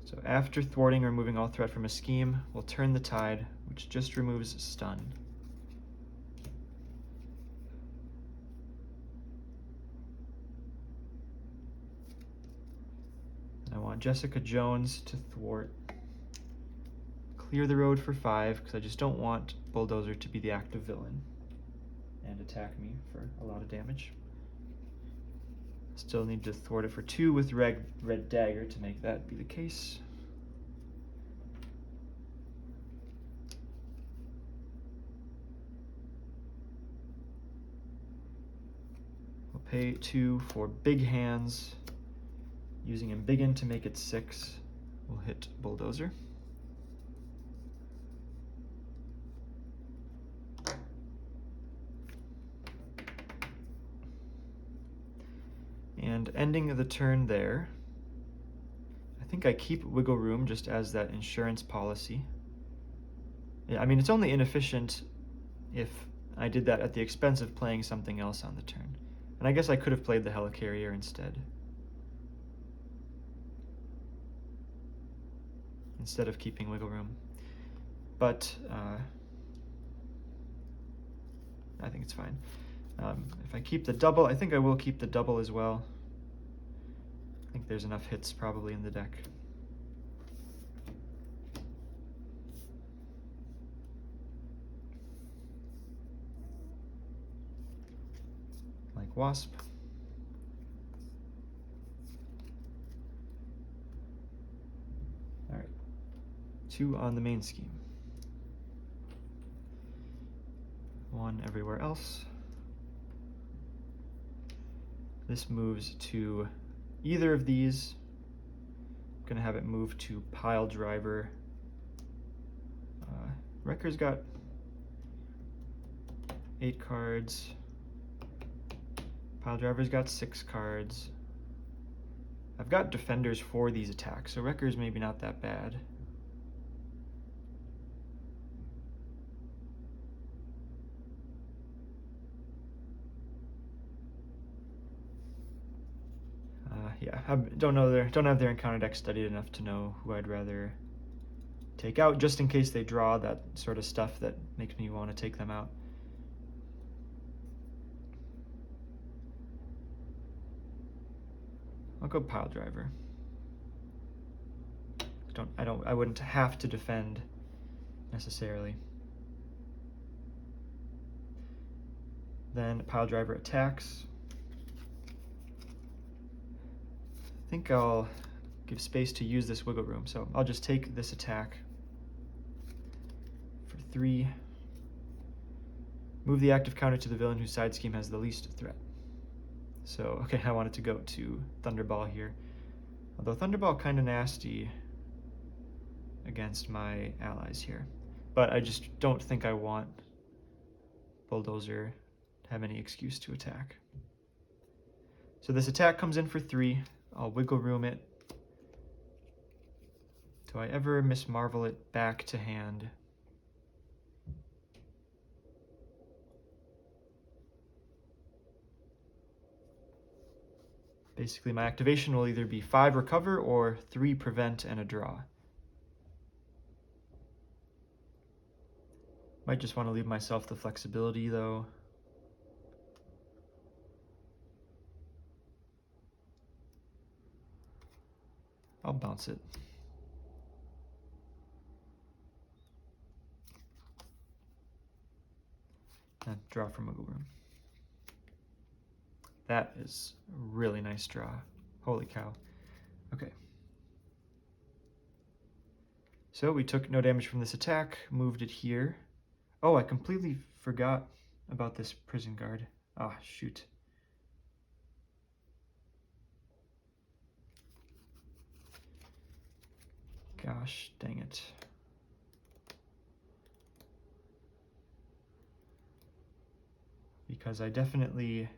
So after thwarting or removing all threat from a scheme, we'll Turn the Tide, which just removes stun. I want Jessica Jones to thwart. Clear the road for 5, because I just don't want Bulldozer to be the active villain and attack me for a lot of damage. Still need to thwart it for 2 with Red Dagger to make that be the case. We'll pay 2 for Big Hands. Using Embiggen to make it 6, we'll hit Bulldozer. And ending the turn there, I think I keep Wiggle Room just as that insurance policy. Yeah, I mean, it's only inefficient if I did that at the expense of playing something else on the turn. And I guess I could have played the Helicarrier instead of keeping Wiggle Room. But I think it's fine. If I keep the double, I think I will keep the double as well. I think there's enough hits probably in the deck. Like Wasp. All right, 2 on the main scheme. 1 everywhere else. This moves to either of these. I'm gonna have it move to pile driver. Wrecker's got 8 cards. Pile driver's got 6 cards. I've got defenders for these attacks, so Wrecker's maybe not that bad. Yeah, I don't have their encounter deck studied enough to know who I'd rather take out, just in case they draw that sort of stuff that makes me want to take them out. I'll go pile driver. I wouldn't have to defend necessarily. Then pile driver attacks. I think I'll give space to use this wiggle room, so I'll just take this attack for 3. Move the active counter to the villain whose side scheme has the least threat. So, okay, I wanted to go to Thunderball here. Although Thunderball kind of nasty against my allies here. But I just don't think I want Bulldozer to have any excuse to attack. So this attack comes in for 3. I'll wiggle room it. Do I ever Miss Marvel it back to hand? Basically, my activation will either be 5 recover or 3 prevent and a draw. Might just want to leave myself the flexibility though. I'll bounce it. And draw from wiggle room. That is a really nice draw. Holy cow. Okay. So we took no damage from this attack, moved it here. Oh, I completely forgot about this prison guard. Ah, shoot. Gosh, dang it. Because I definitely...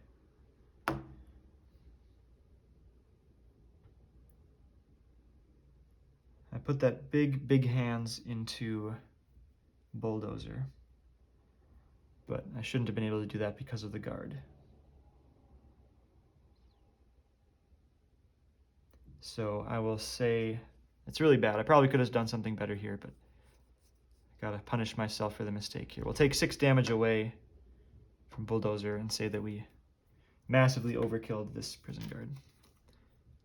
I put that big hands into Bulldozer. But I shouldn't have been able to do that because of the guard. So I will say, it's really bad. I probably could have done something better here, but I gotta punish myself for the mistake here. We'll take 6 damage away from Bulldozer and say that we massively overkilled this prison guard.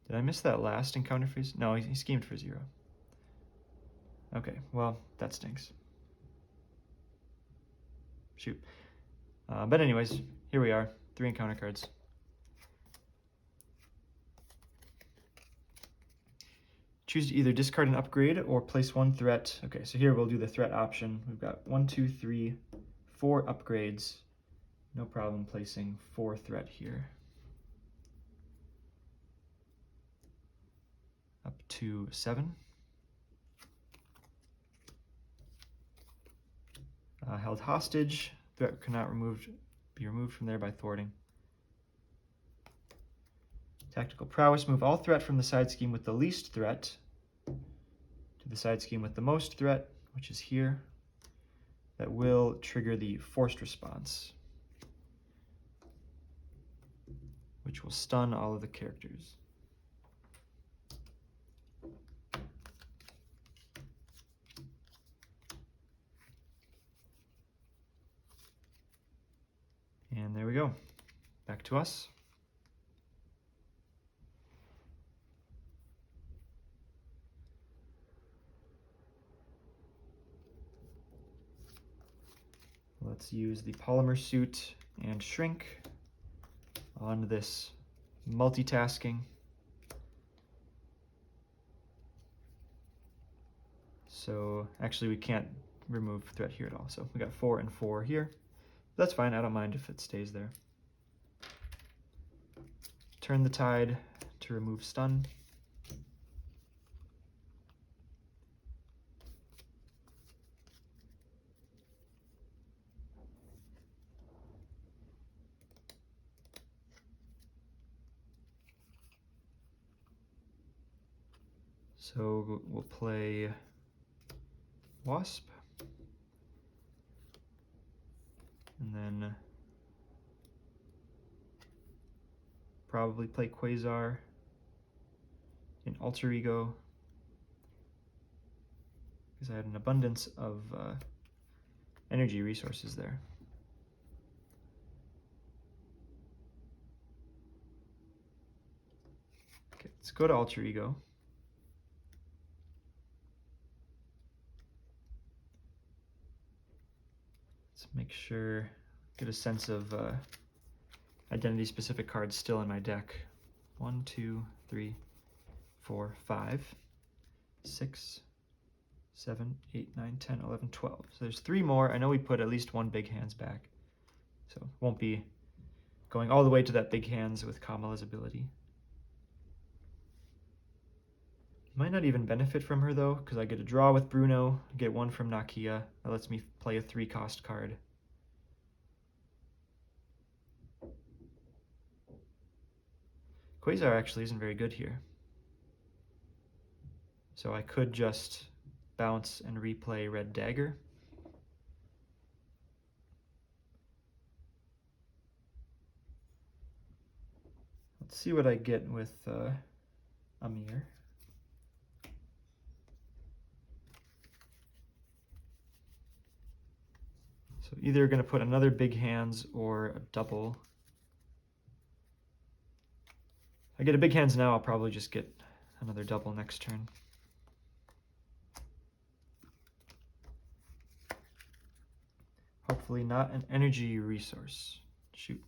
Did I miss that last encounter phase? No, he schemed for 0. Okay, well, that stinks. Shoot. But anyways, here we are, 3 encounter cards. Choose to either discard an upgrade or place 1 threat. Okay, so here we'll do the threat option. We've got 1, 2, 3, 4 upgrades. No problem placing 4 threat here. Up to 7. Held hostage. Threat cannot be removed from there by thwarting. Tactical prowess. Move all threat from the side scheme with the least threat to the side scheme with the most threat, which is here. That will trigger the forced response, which will stun all of the characters. And there we go. Back to us. Let's use the polymer suit and shrink on this multitasking. So actually we can't remove threat here at all. So we got 4 and 4 here. That's fine, I don't mind if it stays there. Turn the Tide to remove stun. So we'll play Wasp, and then probably play Quasar in Alter Ego, because I had an abundance of energy resources there. Okay, let's go to Alter Ego. Let's make sure, get a sense of identity-specific cards still in my deck. 1, 2, 3, 4, 5, 6, 7, 8, 9, 10, 11, 12. So there's 3 more. I know we put at least 1 big hands back, so won't be going all the way to that big hands with Kamala's ability. Might not even benefit from her though, because I get a draw with Bruno, get 1 from Nakia. That lets me play a 3-cost card. Quasar actually isn't very good here. So I could just bounce and replay Red Dagger. Let's see what I get with Amir. So either going to put another big hands or a double. If I get a big hands now, I'll probably just get another double next turn. Hopefully not an energy resource. Shoot.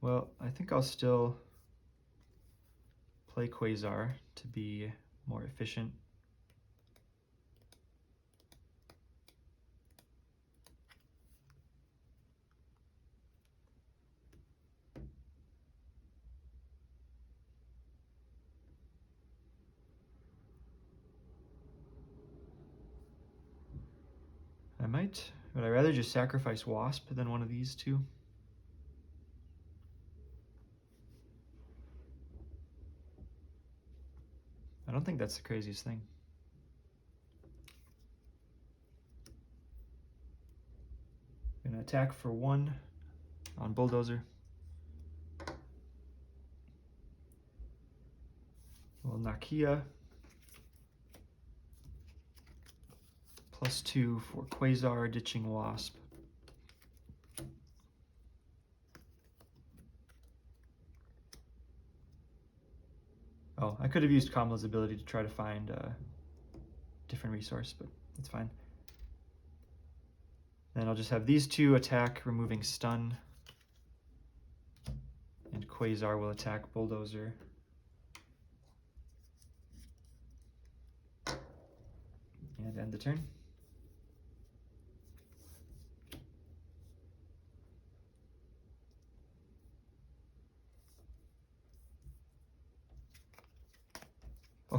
Well, I think I'll still play Quasar to be more efficient. Would I rather just sacrifice Wasp than one of these two? I don't think that's the craziest thing. I'm gonna attack for 1 on Bulldozer. Well, Nakia. +2 for Quasar, ditching Wasp. Oh, I could have used Kamala's ability to try to find a different resource, but that's fine. Then I'll just have these 2 attack, removing stun. And Quasar will attack Bulldozer. And end the turn.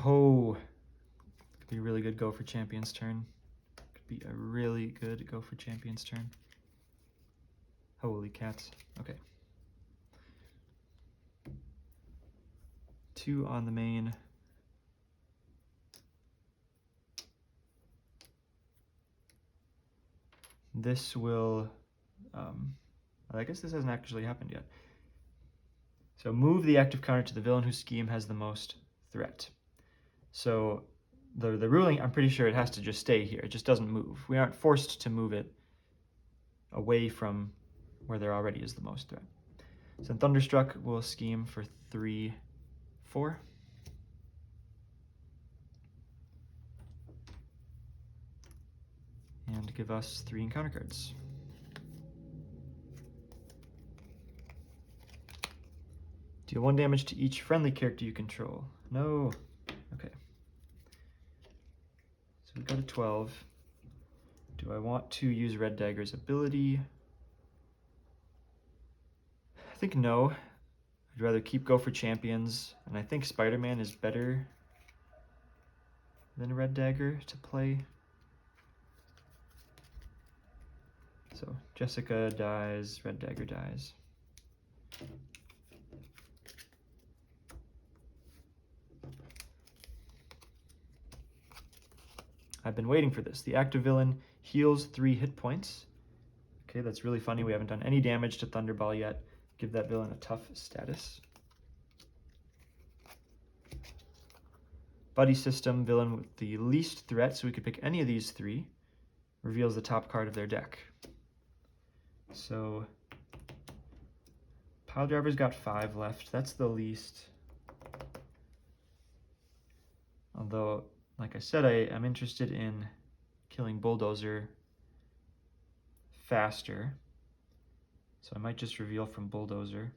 Oh, could be a really good go for Champion's turn. Could be a really good go for Champion's turn. Holy cats. Okay. 2 on the main. This will, I guess this hasn't actually happened yet. So move the active counter to the villain whose scheme has the most threat. So the ruling, I'm pretty sure it has to just stay here. It just doesn't move. We aren't forced to move it away from where there already is the most threat. So Thunderstruck will scheme for 3, 4. And give us 3 encounter cards. Deal 1 damage to each friendly character you control. No. Okay. So we out of 12. Do I want to use Red Dagger's ability? I think no. I'd rather keep Go for Champions, and I think Spider-Man is better than Red Dagger to play. So Jessica dies, Red Dagger dies. I've been waiting for this. The active villain heals 3 hit points. Okay, that's really funny. We haven't done any damage to Thunderball yet. Give that villain a tough status. Buddy system, villain with the least threat, so we could pick any of these 3. Reveals the top card of their deck. So Pile Driver's got 5 left. That's the least. Although, like I said, I am interested in killing Bulldozer faster. So I might just reveal from Bulldozer.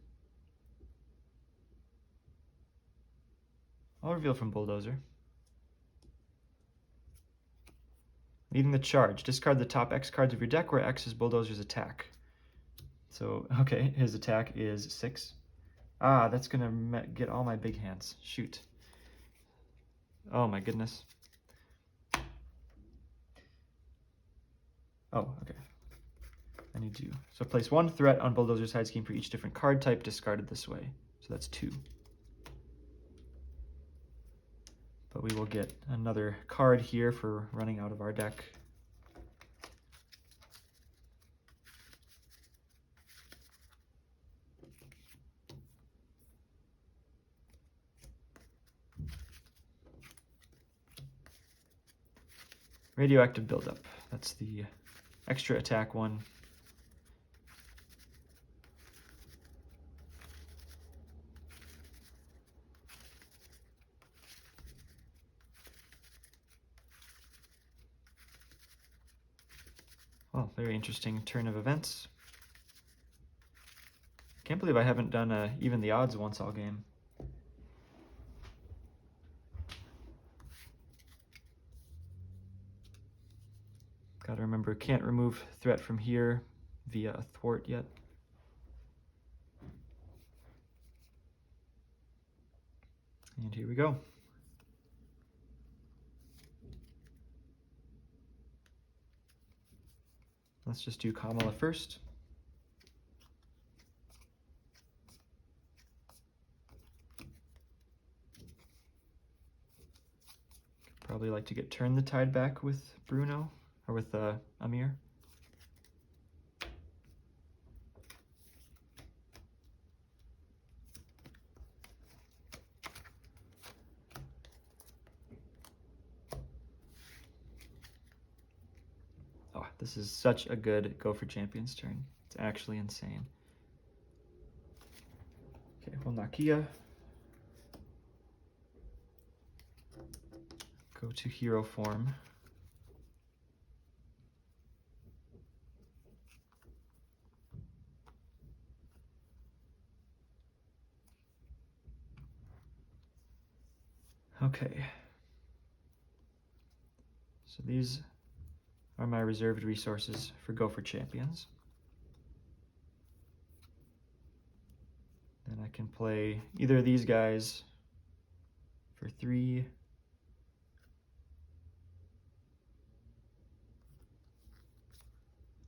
I'll reveal from Bulldozer. Leading the charge. Discard the top X cards of your deck where X is Bulldozer's attack. So, okay, his attack is 6. Ah, that's gonna get all my big hands. Shoot. Oh my goodness. Oh, okay. I need to. So place 1 threat on Bulldozer's side scheme for each different card type discarded this way. So that's 2. But we will get another card here for running out of our deck. Radioactive buildup. That's the extra attack one. Oh, very interesting turn of events. Can't believe I haven't done even the odds once all game. Gotta remember, can't remove threat from here via a thwart yet. And here we go. Let's just do Kamala first. Probably like to get Turn the Tide back with Bruno, or with Amir. Oh, this is such a good Go for Champions turn. It's actually insane. Okay, well, Nakia. Go to hero form. Okay. So these are my reserved resources for Go for Champions. Then I can play either of these guys for 3.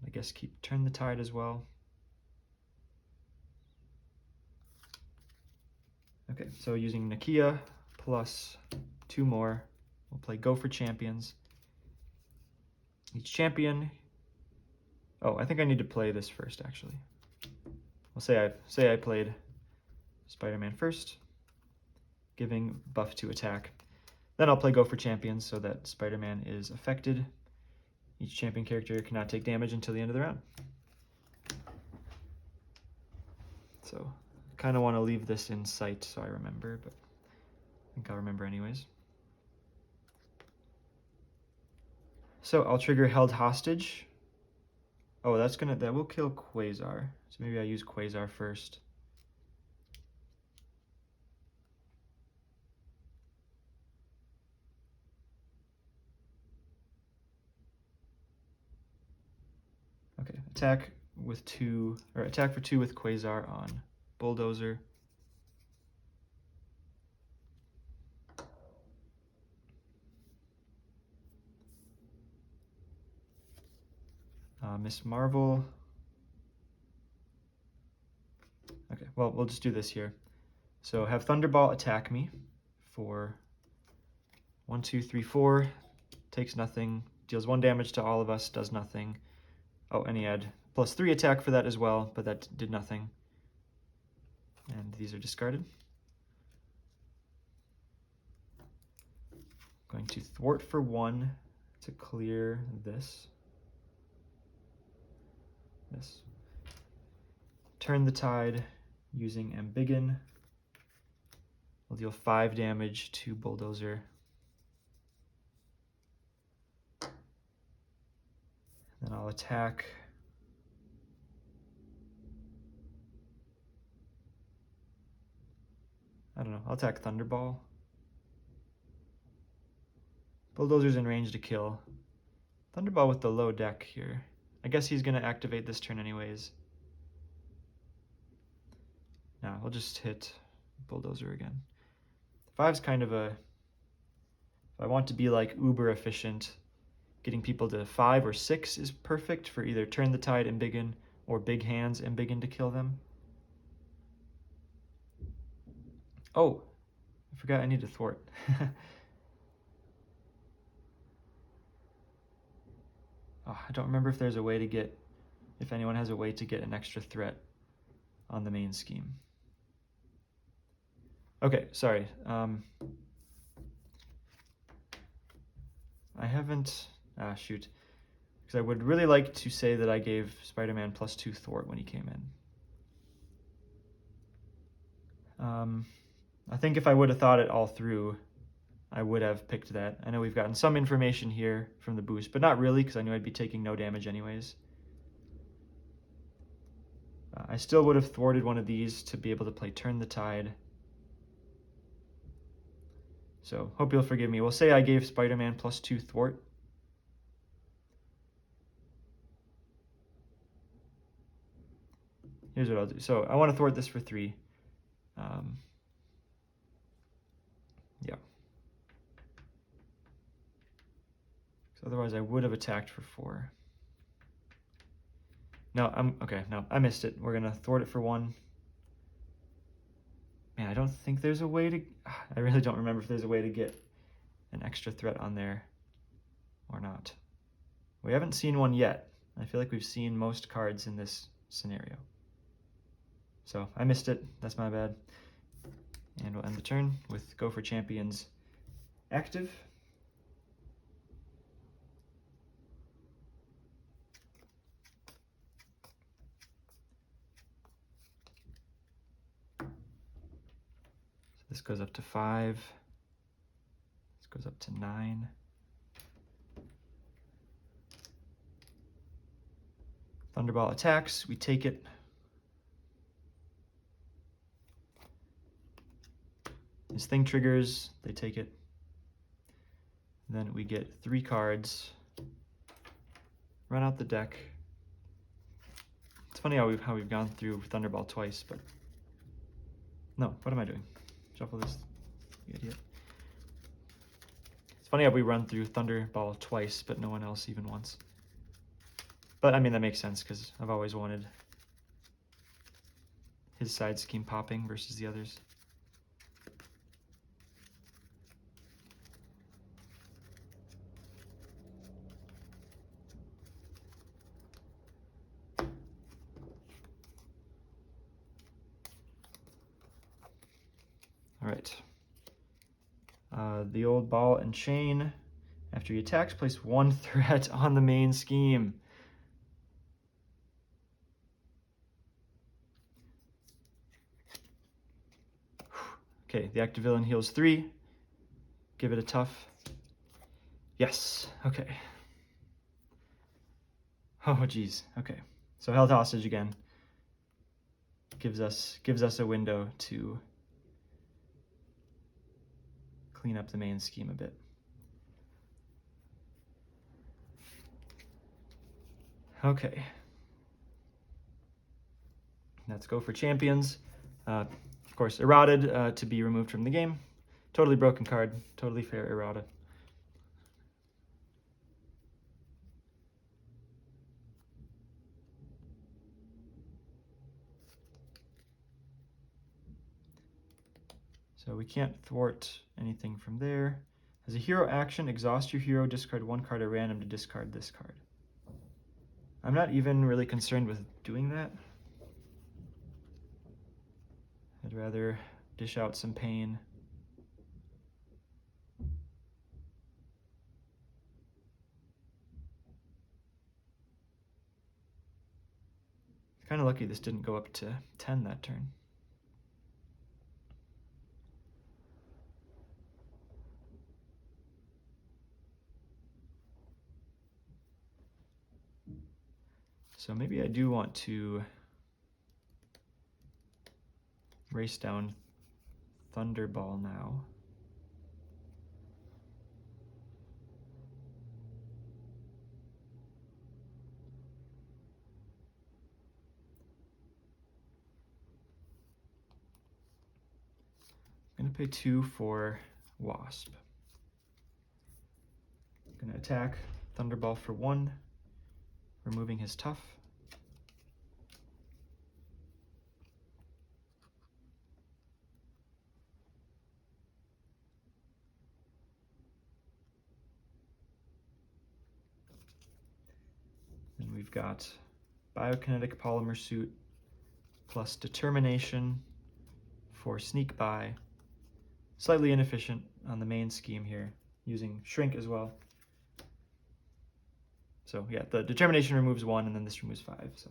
I guess keep Turn the Tide as well. Okay, so using Nakia plus 2 more, we'll play Go for Champions. Each champion. Oh, I think I need to play this first, actually. We'll say I played Spider-Man first, giving buff to attack. Then I'll play Go for Champions so that Spider-Man is affected. Each champion character cannot take damage until the end of the round. So, kind of want to leave this in sight so I remember, but I think I'll remember anyways. So I'll trigger Held Hostage. Oh, that will kill Quasar. So maybe I use Quasar first. attack with 2, or attack for 2 with Quasar on Bulldozer. Miss Marvel. Okay, well, we'll just do this here. So have Thunderball attack me for 1, 2, 3, 4, takes nothing, deals 1 damage to all of us, does nothing. Oh, and he had +3 attack for that as well, but that did nothing. And these are discarded. Going to thwart for 1 to clear this. Turn the Tide using Embiggen. We'll deal 5 damage to Bulldozer. Then I'll attack. I don't know, I'll attack Thunderball. Bulldozer's in range to kill. Thunderball with the low deck here. I guess he's going to activate this turn anyways. Now we'll just hit Bulldozer again. 5's kind of a... If I want to be like uber efficient, getting people to 5 or 6 is perfect for either Turn the Tide Embiggen or Big Hands Embiggen to kill them. Oh, I forgot I need to thwart. Oh, I don't remember if there's a way to get, if anyone has a way to get an extra threat on the main scheme. Okay, sorry. I haven't, shoot. Because I would really like to say that I gave Spider-Man +2 thwart when he came in. I think if I would have thought it all through, I would have picked that. I know we've gotten some information here from the boost, but not really, because I knew I'd be taking no damage anyways. I still would have thwarted one of these to be able to play Turn the Tide. So, hope you'll forgive me. We'll say I gave Spider-Man +2 thwart. Here's what I'll do. So, I want to thwart this for 3. Yeah. So otherwise I would have attacked for 4. No, I missed it. We're gonna thwart it for 1. Man, I don't think there's a way to, I really don't remember if there's a way to get an extra threat on there or not. We haven't seen one yet. I feel like we've seen most cards in this scenario. So I missed it, that's my bad. And we'll end the turn with Go for Champions active. This goes up to 5. This goes up to 9. Thunderball attacks, we take it. His thing triggers, they take it. Then we get 3 cards. Run out the deck. It's funny how we've gone through Thunderball twice, but no, what am I doing? Shuffle this, you idiot. It's funny how we run through Thunderball twice, but no one else even once. But I mean, that makes sense because I've always wanted his side scheme popping versus the others. All right. The old ball and chain. After he attacks, place 1 threat on the main scheme. Okay, the active villain heals 3. Give it a tough. Yes, okay. Oh, geez, okay. So held hostage again. Gives us a window to clean up the main scheme a bit. Okay. Let's go for champions. Of course, Eroded to be removed from the game. Totally broken card. Totally fair errata. So we can't thwart anything from there. As a hero action, exhaust your hero, discard one card at random to discard this card. I'm not even really concerned with doing that. I'd rather dish out some pain. Kind of lucky this didn't go up to 10 that turn. So maybe I do want to race down Thunderball now. I'm going to pay 2 for Wasp. I'm going to attack Thunderball for 1, removing his tough. Then we've got Biokinetic Polymer Suit plus Determination for Sneak By. Slightly inefficient on the main scheme here, using Shrink as well. So yeah, the Determination removes 1 and then this removes 5. So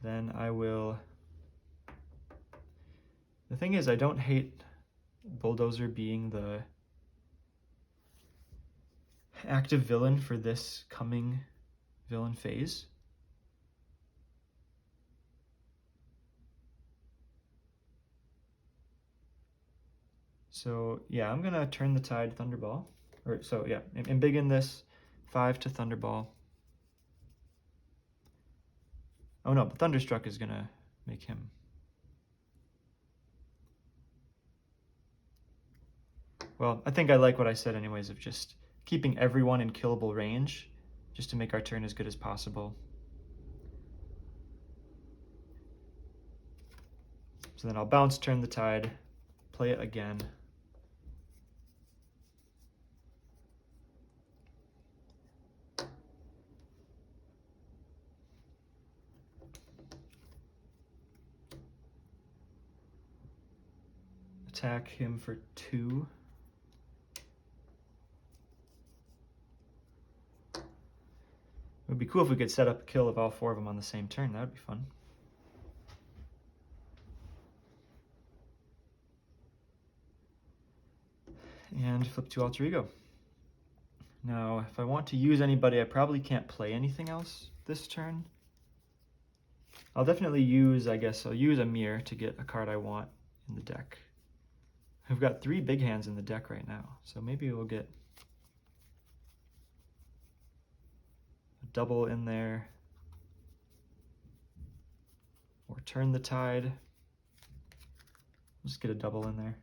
then I will... The thing is, I don't hate Bulldozer being the active villain for this coming villain phase. So yeah, I'm gonna turn the tide Thunderball. So yeah, embiggen this 5 to Thunderball. Oh no, but Thunderstruck is gonna make him. Well, I think I like what I said anyways of just keeping everyone in killable range just to make our turn as good as possible. So then I'll bounce, turn the tide, play it again. Attack him for 2. It would be cool if we could set up a kill of all 4 of them on the same turn. That would be fun. And flip to Alter Ego. Now, if I want to use anybody, I probably can't play anything else this turn. I'll definitely use, I guess, I'll use Amir to get a card I want in the deck. We've got 3 big hands in the deck right now, so maybe we'll get a double in there, or turn the tide. Just get a double in there.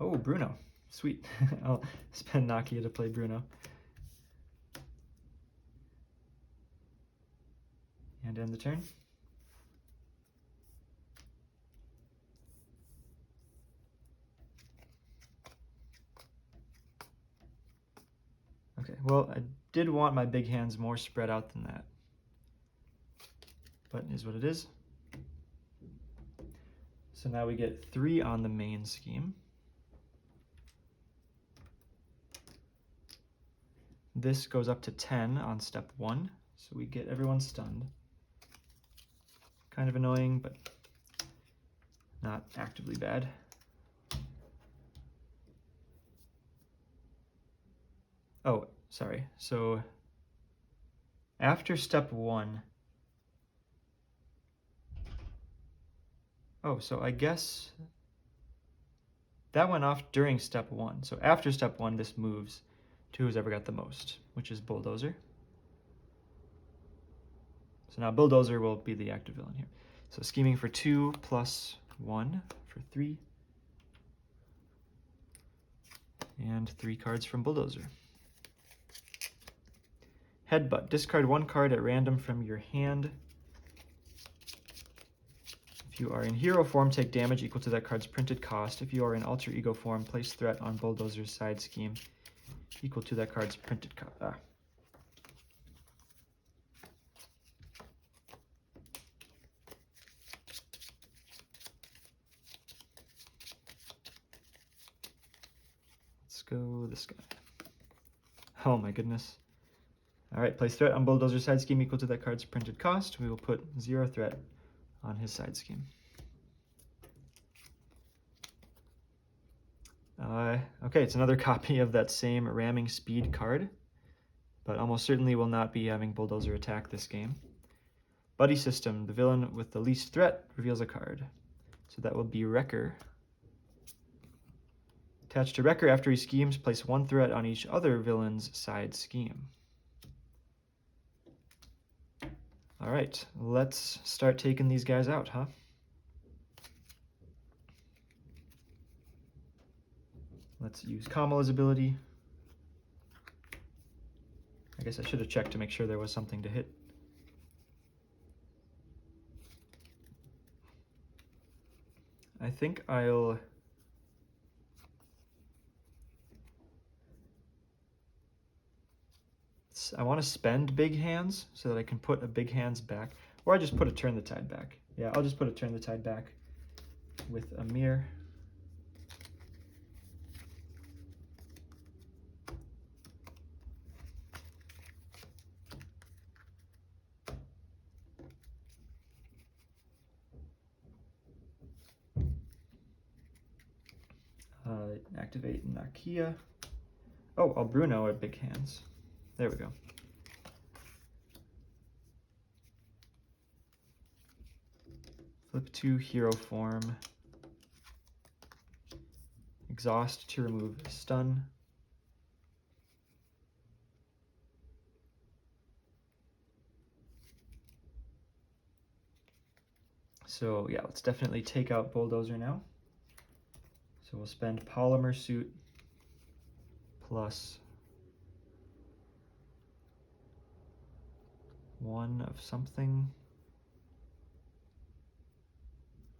Oh, Bruno. Sweet. I'll spend Nakia to play Bruno. And end the turn. Okay, well, I did want my big hands more spread out than that. But it is what it is. So now we get 3 on the main scheme. This goes up to 10 on step 1, so we get everyone stunned. Kind of annoying, but not actively bad. Oh, sorry. So after step 1, oh, so I guess That went off during step 1. So after step 1, this moves to who's ever got the most, which is Bulldozer. So now Bulldozer will be the active villain here. So scheming for 2 plus 1 for 3. And 3 cards from Bulldozer. Headbutt. Discard 1 card at random from your hand. If you are in hero form, take damage equal to that card's printed cost. If you are in alter ego form, place threat on Bulldozer's side scheme equal to that card's printed cost. Let's go this guy. Oh my goodness. All right, place threat on Bulldozer's side scheme equal to that card's printed cost. We will put 0 threat on his side scheme. Okay, it's another copy of that same ramming speed card, but almost certainly will not be having Bulldozer attack this game. Buddy System, the villain with the least threat reveals a card. So that will be Wrecker. Attached to Wrecker after he schemes, place 1 threat on each other villain's side scheme. All right, let's start taking these guys out, huh? Let's use Kamala's ability. I guess I should have checked to make sure there was something to hit. I think I want to spend big hands so that I can put a big hands back, or I just put a turn the tide back. Yeah, I'll just put a turn the tide back with Amir. Activate Nakia. Oh, I'll Bruno at big hands. There we go. Flip to hero form. Exhaust to remove stun. So yeah, let's definitely take out Bulldozer now. So we'll spend Polymer Suit plus 1 of something.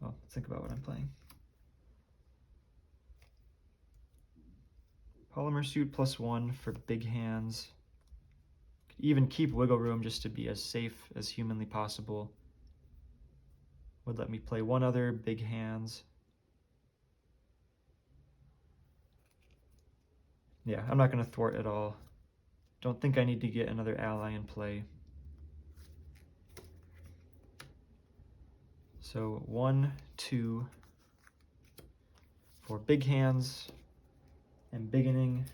Well, let's think about what I'm playing. Polymer Suit plus 1 for big hands. Could even keep Wiggle Room just to be as safe as humanly possible. Would let me play 1 other big hands. Yeah, I'm not going to thwart at all. Don't think I need to get another ally in play. So 1, 2 for big hands and beginning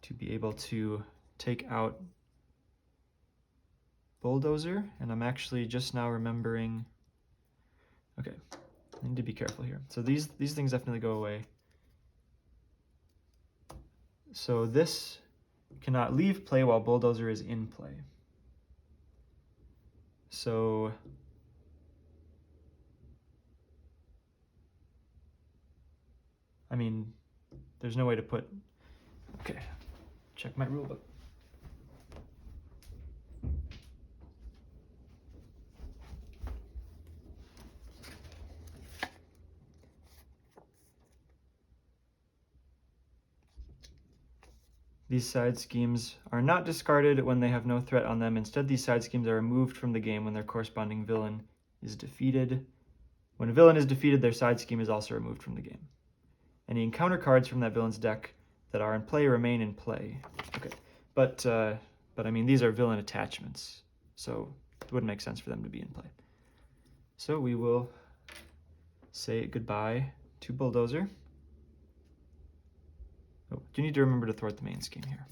to be able to take out Bulldozer. And I'm actually just now remembering, okay, I need to be careful here. So these things definitely go away. So this cannot leave play while Bulldozer is in play. So I mean, there's no way to put, okay, check my rulebook. These side schemes are not discarded when they have no threat on them. Instead, these side schemes are removed from the game when their corresponding villain is defeated. When a villain is defeated, their side scheme is also removed from the game. Any encounter cards from that villain's deck that are in play remain in play. Okay, but I mean, these are villain attachments, so it wouldn't make sense for them to be in play. So we will say goodbye to Bulldozer. Oh, do need to remember to thwart the main scheme here.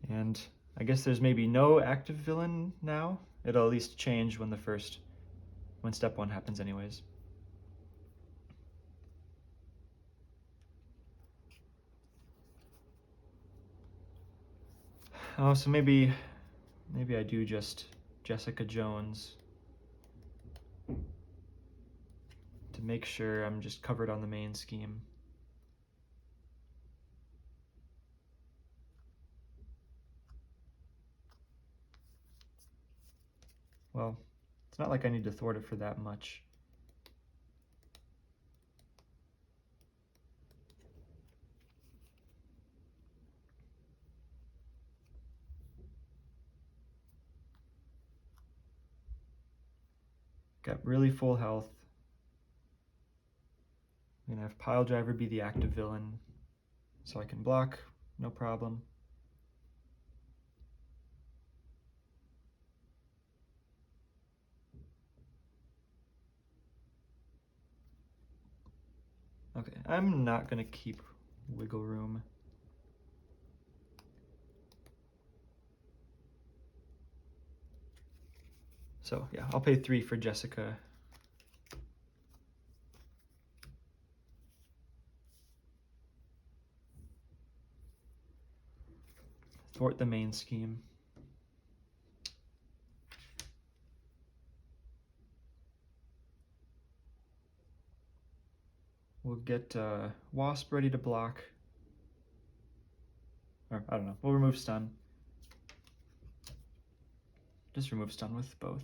And I guess there's maybe no active villain now. It'll at least change when the first when step 1 happens anyways. Oh, so maybe I do just Jessica Jones to make sure I'm just covered on the main scheme. Well, it's not like I need to thwart it for that much. Got really full health. I'm gonna have Piledriver be the active villain, so I can block, no problem. Okay, I'm not gonna keep wiggle room. So yeah, I'll pay 3 for Jessica. Thwart the main scheme. We'll get Wasp ready to block. Or, I don't know, we'll remove stun. Just remove stun with both.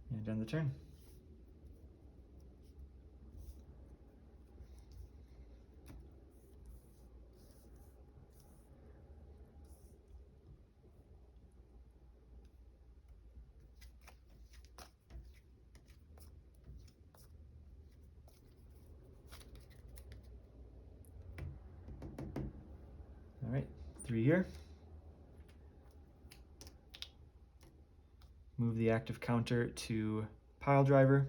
And end the turn. All right, 3 here. Move the active counter to Piledriver.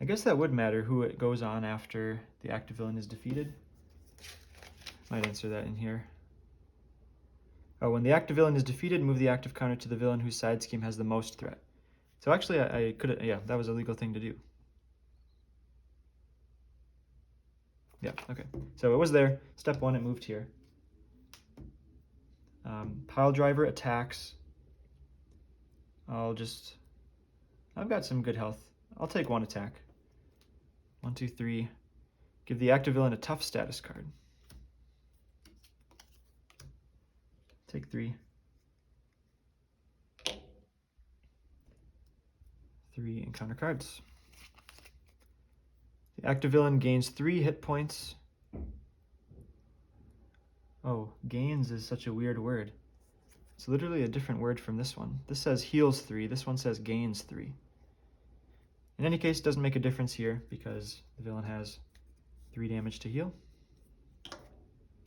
I guess that would matter who it goes on after the active villain is defeated. Might answer that in here. Oh, when the active villain is defeated, move the active counter to the villain whose side scheme has the most threat. So actually, I could, yeah, that was a legal thing to do. Yeah, okay. So it was there. Step 1, it moved here. Piledriver attacks. I've got some good health. I'll take 1 attack. 1, 2, 3. Give the active villain a tough status card. Take 3. 3 encounter cards. The active villain gains 3 hit points. Oh, gains is such a weird word. It's literally a different word from this one. This says heals 3, this one says gains 3. In any case, it doesn't make a difference here because the villain has 3 damage to heal.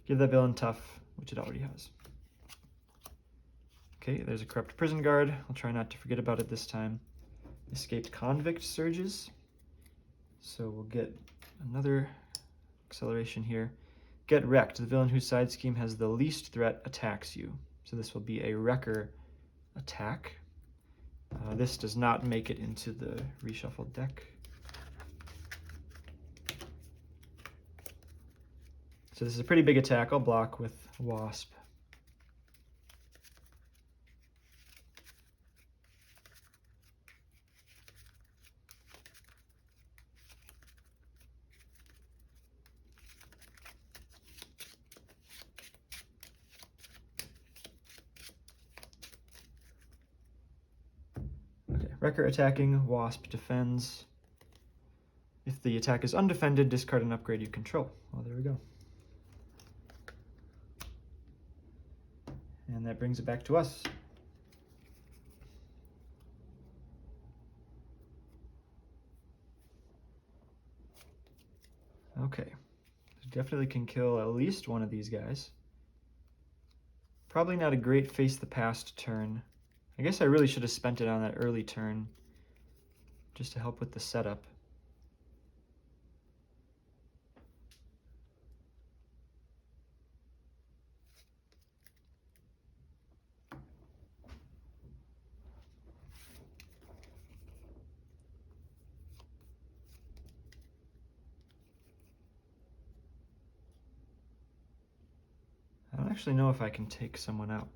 Give that villain tough, which it already has. Okay, there's a corrupt prison guard. I'll try not to forget about it this time. Escaped convict surges. So we'll get another acceleration here. Get wrecked. The villain whose side scheme has the least threat attacks you. So this will be a wrecker attack. This does not make it into the reshuffled deck. So this is a pretty big attack. I'll block with Wasp. Wrecker attacking, Wasp defends. If the attack is undefended, discard an upgrade you control. Well, there we go. And that brings it back to us. Okay, definitely can kill at least one of these guys. Probably not a great face the past turn. I guess I really should have spent it on that early turn just to help with the setup. actually know if I can take someone out.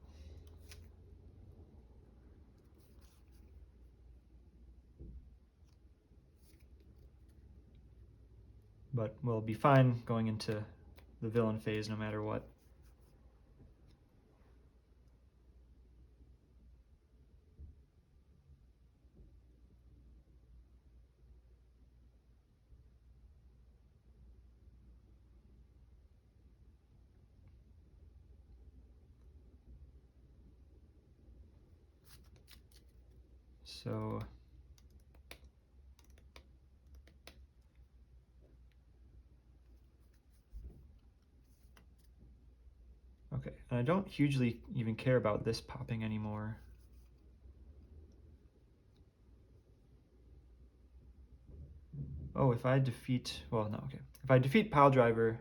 But we'll be fine going into the villain phase no matter what. So okay, and I don't hugely even care about this popping anymore. Oh, if I defeat, well, no, okay. If I defeat Piledriver,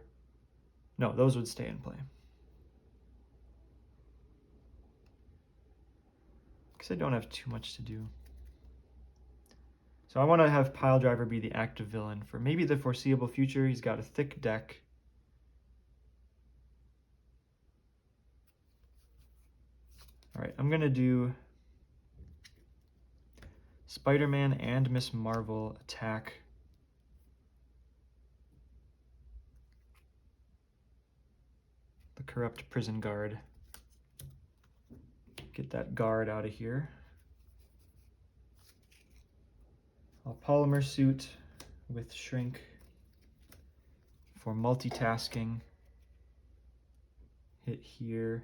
no, those would stay in play. Because I don't have too much to do. So I want to have Piledriver be the active villain for maybe the foreseeable future. He's got a thick deck. All right, I'm going to do Spider-Man and Miss Marvel attack the Corrupt Prison Guard. Get that guard out of here. I'll Polymer Suit with Shrink for multitasking. Hit here.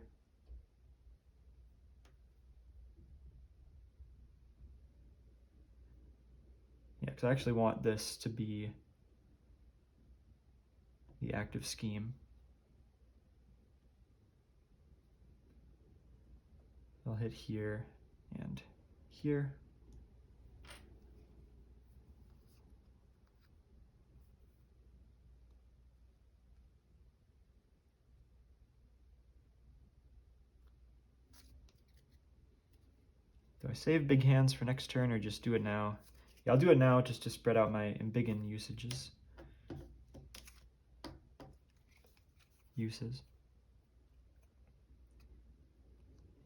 Yeah, because I actually want this to be the active scheme. I'll hit here and here. Do I save big hands for next turn or just do it now? Yeah, I'll do it now just to spread out my Embiggen uses.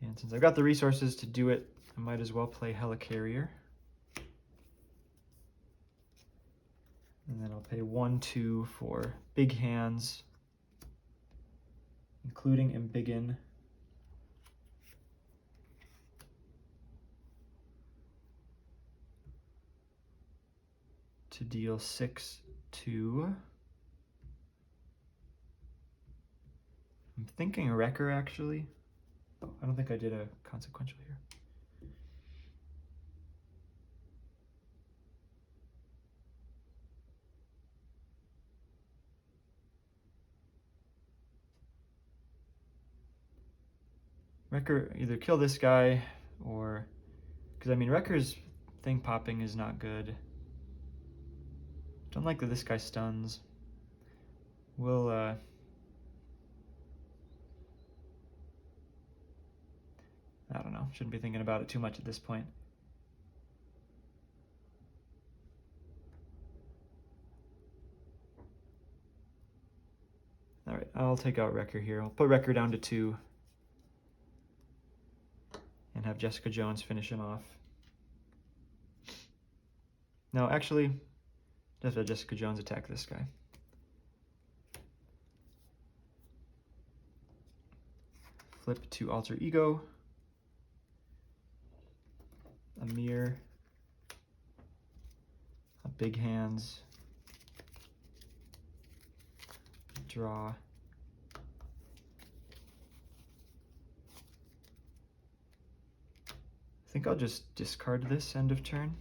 And since I've got the resources to do it, I might as well play Helicarrier. And then I'll pay 1/2 for big hands, including Embiggen. To deal 6/2. I'm thinking Wrecker actually. Oh, I don't think I did a consequential here. Wrecker, either kill this guy or, because I mean Wrecker's thing popping is not good. Don't like that this guy stuns. We'll I don't know, shouldn't be thinking about it too much at this point. All right, I'll take out Wrecker here. I'll put Wrecker down to 2 and have Jessica Jones finish him off. No, actually, just have Jessica Jones attack this guy. Flip to Alter Ego. Amir. A big hands. Draw. I think I'll just discard this end of turn.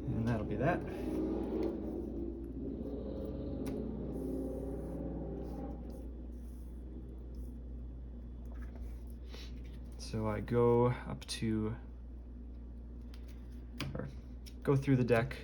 And that'll be that. So I go up to, or go through the deck.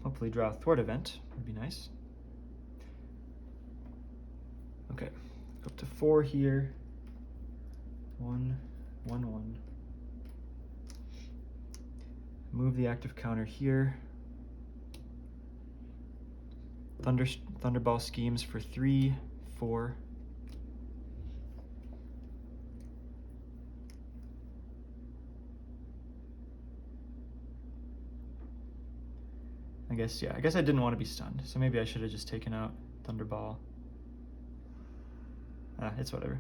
will hopefully draw a thwart event. Would be nice. Okay, go up to 4 here. 1, 1, 1. Move the active counter here. Thunderball schemes for 3, 4. I guess I didn't want to be stunned, so maybe I should have just taken out Thunderball. It's whatever.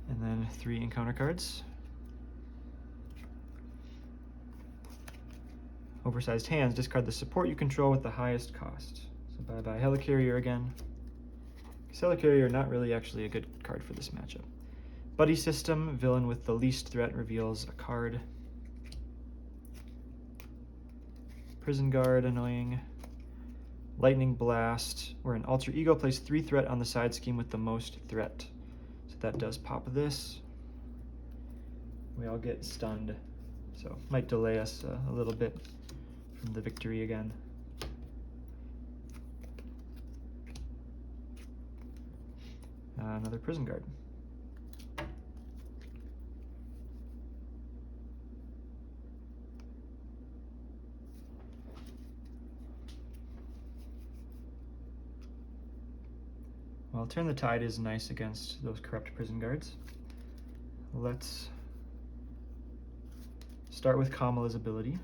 And then 3 encounter cards. Oversized hands, discard the support you control with the highest cost. So bye-bye Helicarrier again. Helicarrier, not really actually a good card for this matchup. Buddy System, villain with the least threat, reveals a card. Prison Guard, annoying. Lightning Blast, where an alter ego plays 3 threat on the side scheme with the most threat. So that does pop this. We all get stunned, so might delay us a little bit from the victory again. Another Prison Guard. Well, Turn the Tide is nice against those corrupt Prison Guards. Let's start with Kamala's ability.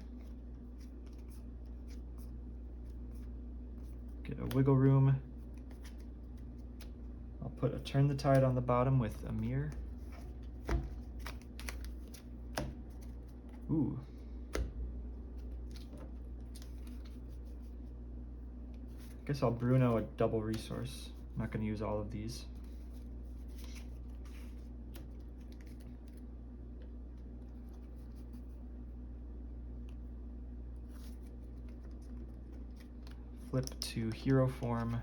Get a Wiggle Room. I'll put a Turn the Tide on the bottom with Amir. Ooh. Guess I'll Bruno a double resource. I'm not going to use all of these. Flip to hero form.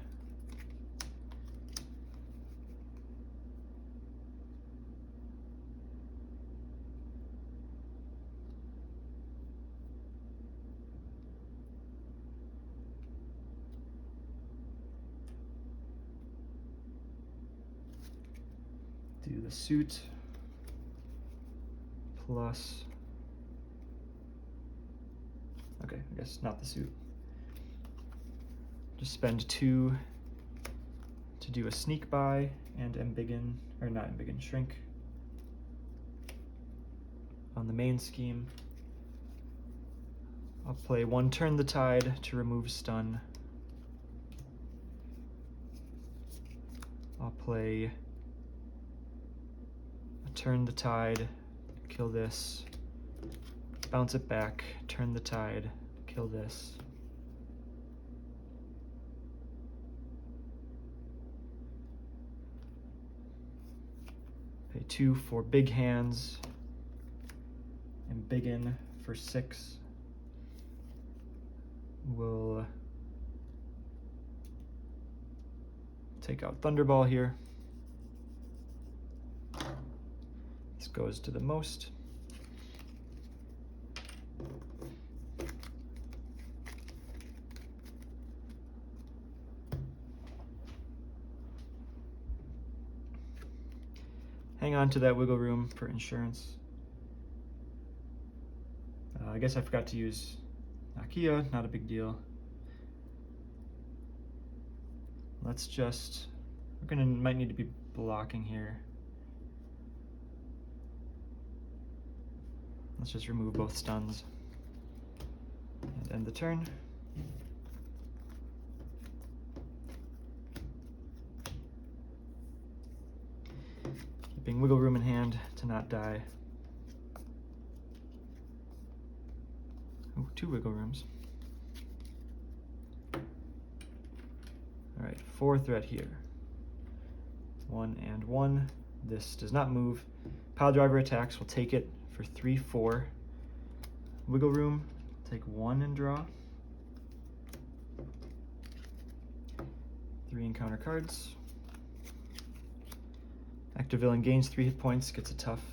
Do the suit plus, okay, I guess not the suit. Just spend 2 to do a sneak buy and embiggen, or not embiggen, shrink on the main scheme. I'll play 1 Turn the Tide to remove stun. I'll play a Turn the Tide, kill this, bounce it back, Turn the Tide, kill this. Pay 2 for big hands, embiggen for 6. We'll take out Thunderball here. This goes to the most. Hang on to that Wiggle Room for insurance. I guess I forgot to use Nakia, not a big deal. Let's just, might need to be blocking here. Let's just remove both stuns and end the turn. Keeping Wiggle Room in hand to not die. Oh, 2 Wiggle Rooms. All right, 4 threat here. 1 and 1. This does not move. Pile Driver attacks, we'll take it for 3, 4. Wiggle Room, take 1 and draw. 3 encounter cards. Active villain gains 3 hit points, gets a tough.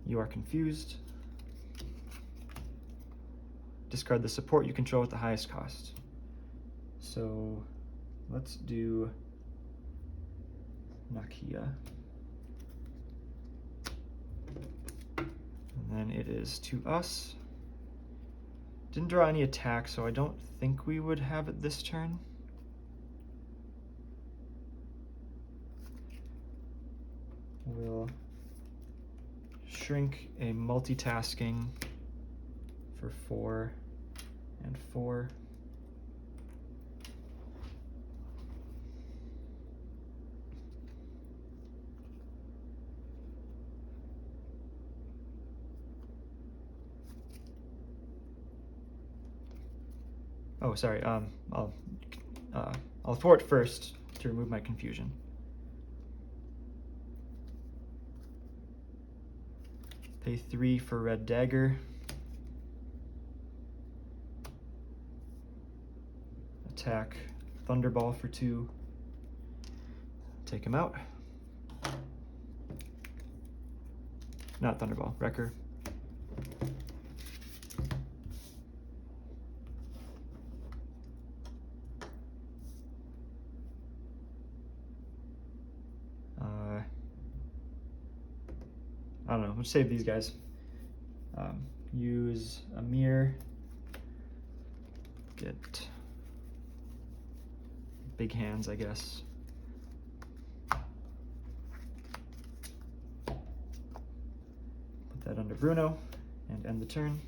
You are confused. Discard the support you control with the highest cost. So let's do Nakia. And then it is to us. Didn't draw any attack, so I don't think we would have it this turn. We'll shrink a multitasking for 4 and 4. Oh, sorry. I'll thwart first to remove my confusion. Pay 3 for red dagger. Attack Thunderball for 2. Take him out. Not Thunderball, Wrecker. I don't know, let's save these guys. Use Amir. Get big hands, I guess. Put that under Bruno and end the turn.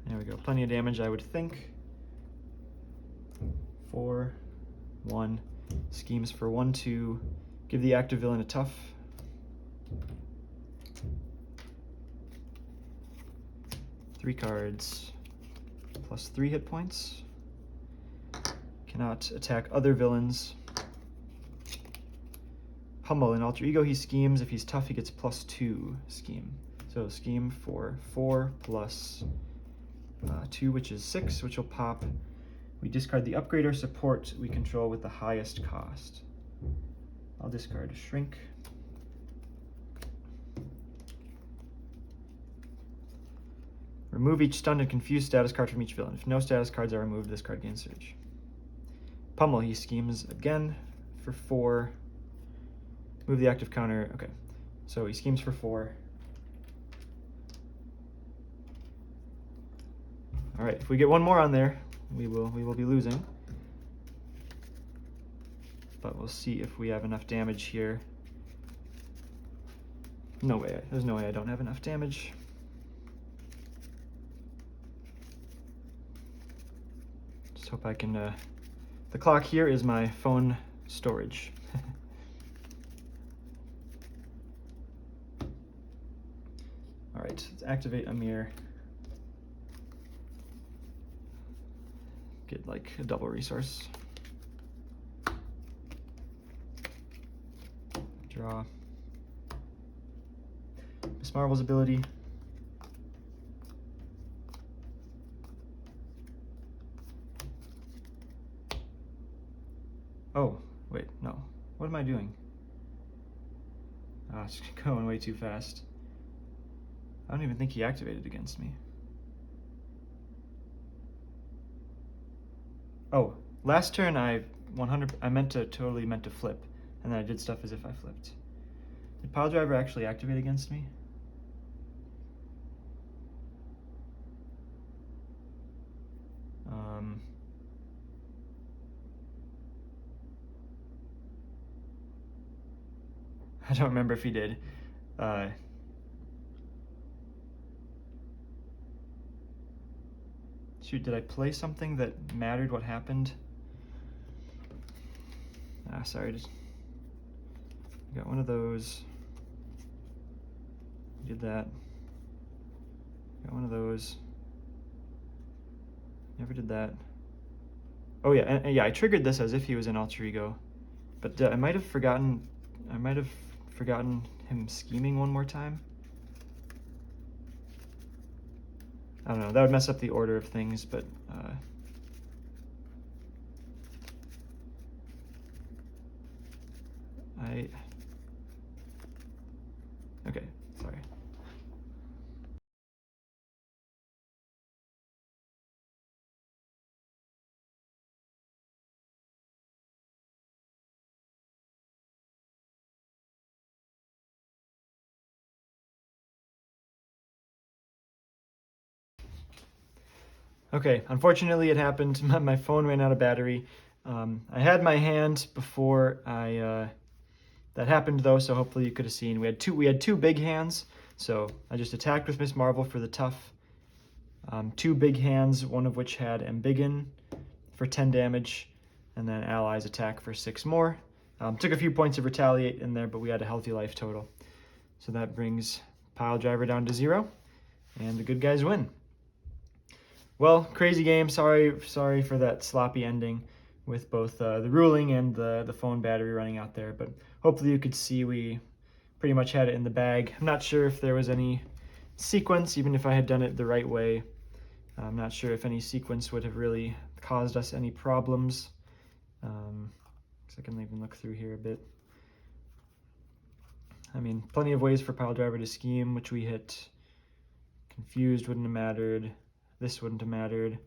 There we go, plenty of damage, I would think. 4, 1, schemes for 1, 2, give the active villain a tough. Three cards, plus 3 hit points. Cannot attack other villains. Hummel, in Alter Ego he schemes. If he's tough, he gets plus 2 scheme. So scheme for 4 plus 2, which is 6, which will pop. We discard the upgrade or support we control with the highest cost. I'll discard Shrink. Remove each stunned and confused status card from each villain. If no status cards are removed, this card gains Surge. Pummel, he schemes again for 4. Move the active counter. Okay, so he schemes for 4. All right, if we get one more on there, we will be losing. But we'll see if we have enough damage here. No way, there's no way I don't have enough damage. Just hope I can, the clock here is my phone storage. All right, let's activate Amir. Get like a double resource. Draw. Miss Marvel's ability. Oh, wait, no. What am I doing? Ah, it's going way too fast. I don't even think he activated against me. Oh, last turn I totally meant to flip, and then I did stuff as if I flipped. Did Pile Driver actually activate against me? I don't remember if he did. Shoot, did I play something that mattered what happened? Ah, sorry. Got one of those. Did that. Got one of those. Never did that. Oh yeah, and yeah, I triggered this as if he was in Alter Ego. But I might have forgotten him scheming one more time. I don't know, that would mess up the order of things, but Okay, unfortunately it happened. My phone ran out of battery. I had my hand before that happened though, so hopefully you could have seen. We had two big hands, so I just attacked with Miss Marvel for the tough. Two big hands, one of which had Embiggen for 10 damage, and then allies attack for 6 more. Took a few points of retaliate in there, but we had a healthy life total. So that brings Pile Driver down to 0, and the good guys win. Well, crazy game. Sorry for that sloppy ending with both the ruling and the phone battery running out there, but hopefully you could see we pretty much had it in the bag. I'm not sure if there was any sequence, even if I had done it the right way. I'm not sure if any sequence would have really caused us any problems. So I can even look through here a bit. I mean, plenty of ways for Pile Driver to scheme, which we hit. Confused wouldn't have mattered. This wouldn't have mattered.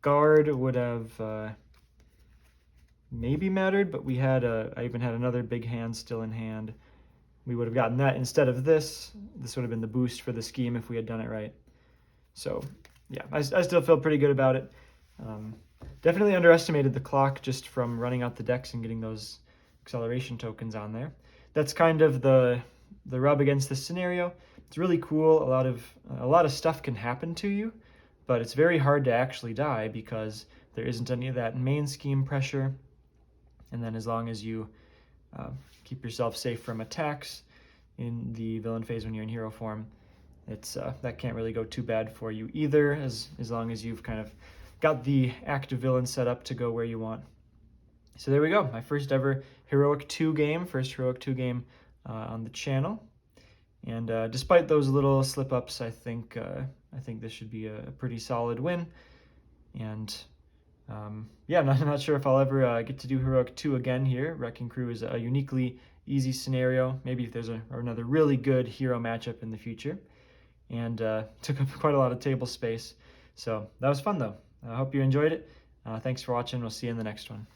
Guard would have maybe mattered, but we had I even had another big hand still in hand. We would have gotten that instead of this. This would have been the boost for the scheme if we had done it right. So yeah, I still feel pretty good about it. Definitely underestimated the clock just from running out the decks and getting those acceleration tokens on there. That's kind of the rub against this scenario. It's really cool. A lot of stuff can happen to you, but it's very hard to actually die because there isn't any of that main scheme pressure. And then as long as you keep yourself safe from attacks in the villain phase when you're in hero form, it's that can't really go too bad for you either, as long as you've kind of got the active villain set up to go where you want. So there we go, my first ever Heroic 2 game, on the channel. And despite those little slip-ups, I think this should be a pretty solid win. And yeah, I'm not sure if I'll ever get to do Heroic 2 again here. Wrecking Crew is a uniquely easy scenario. Maybe if there's another really good hero matchup in the future. And took up quite a lot of table space. So that was fun though. I hope you enjoyed it. Thanks for watching. We'll see you in the next one.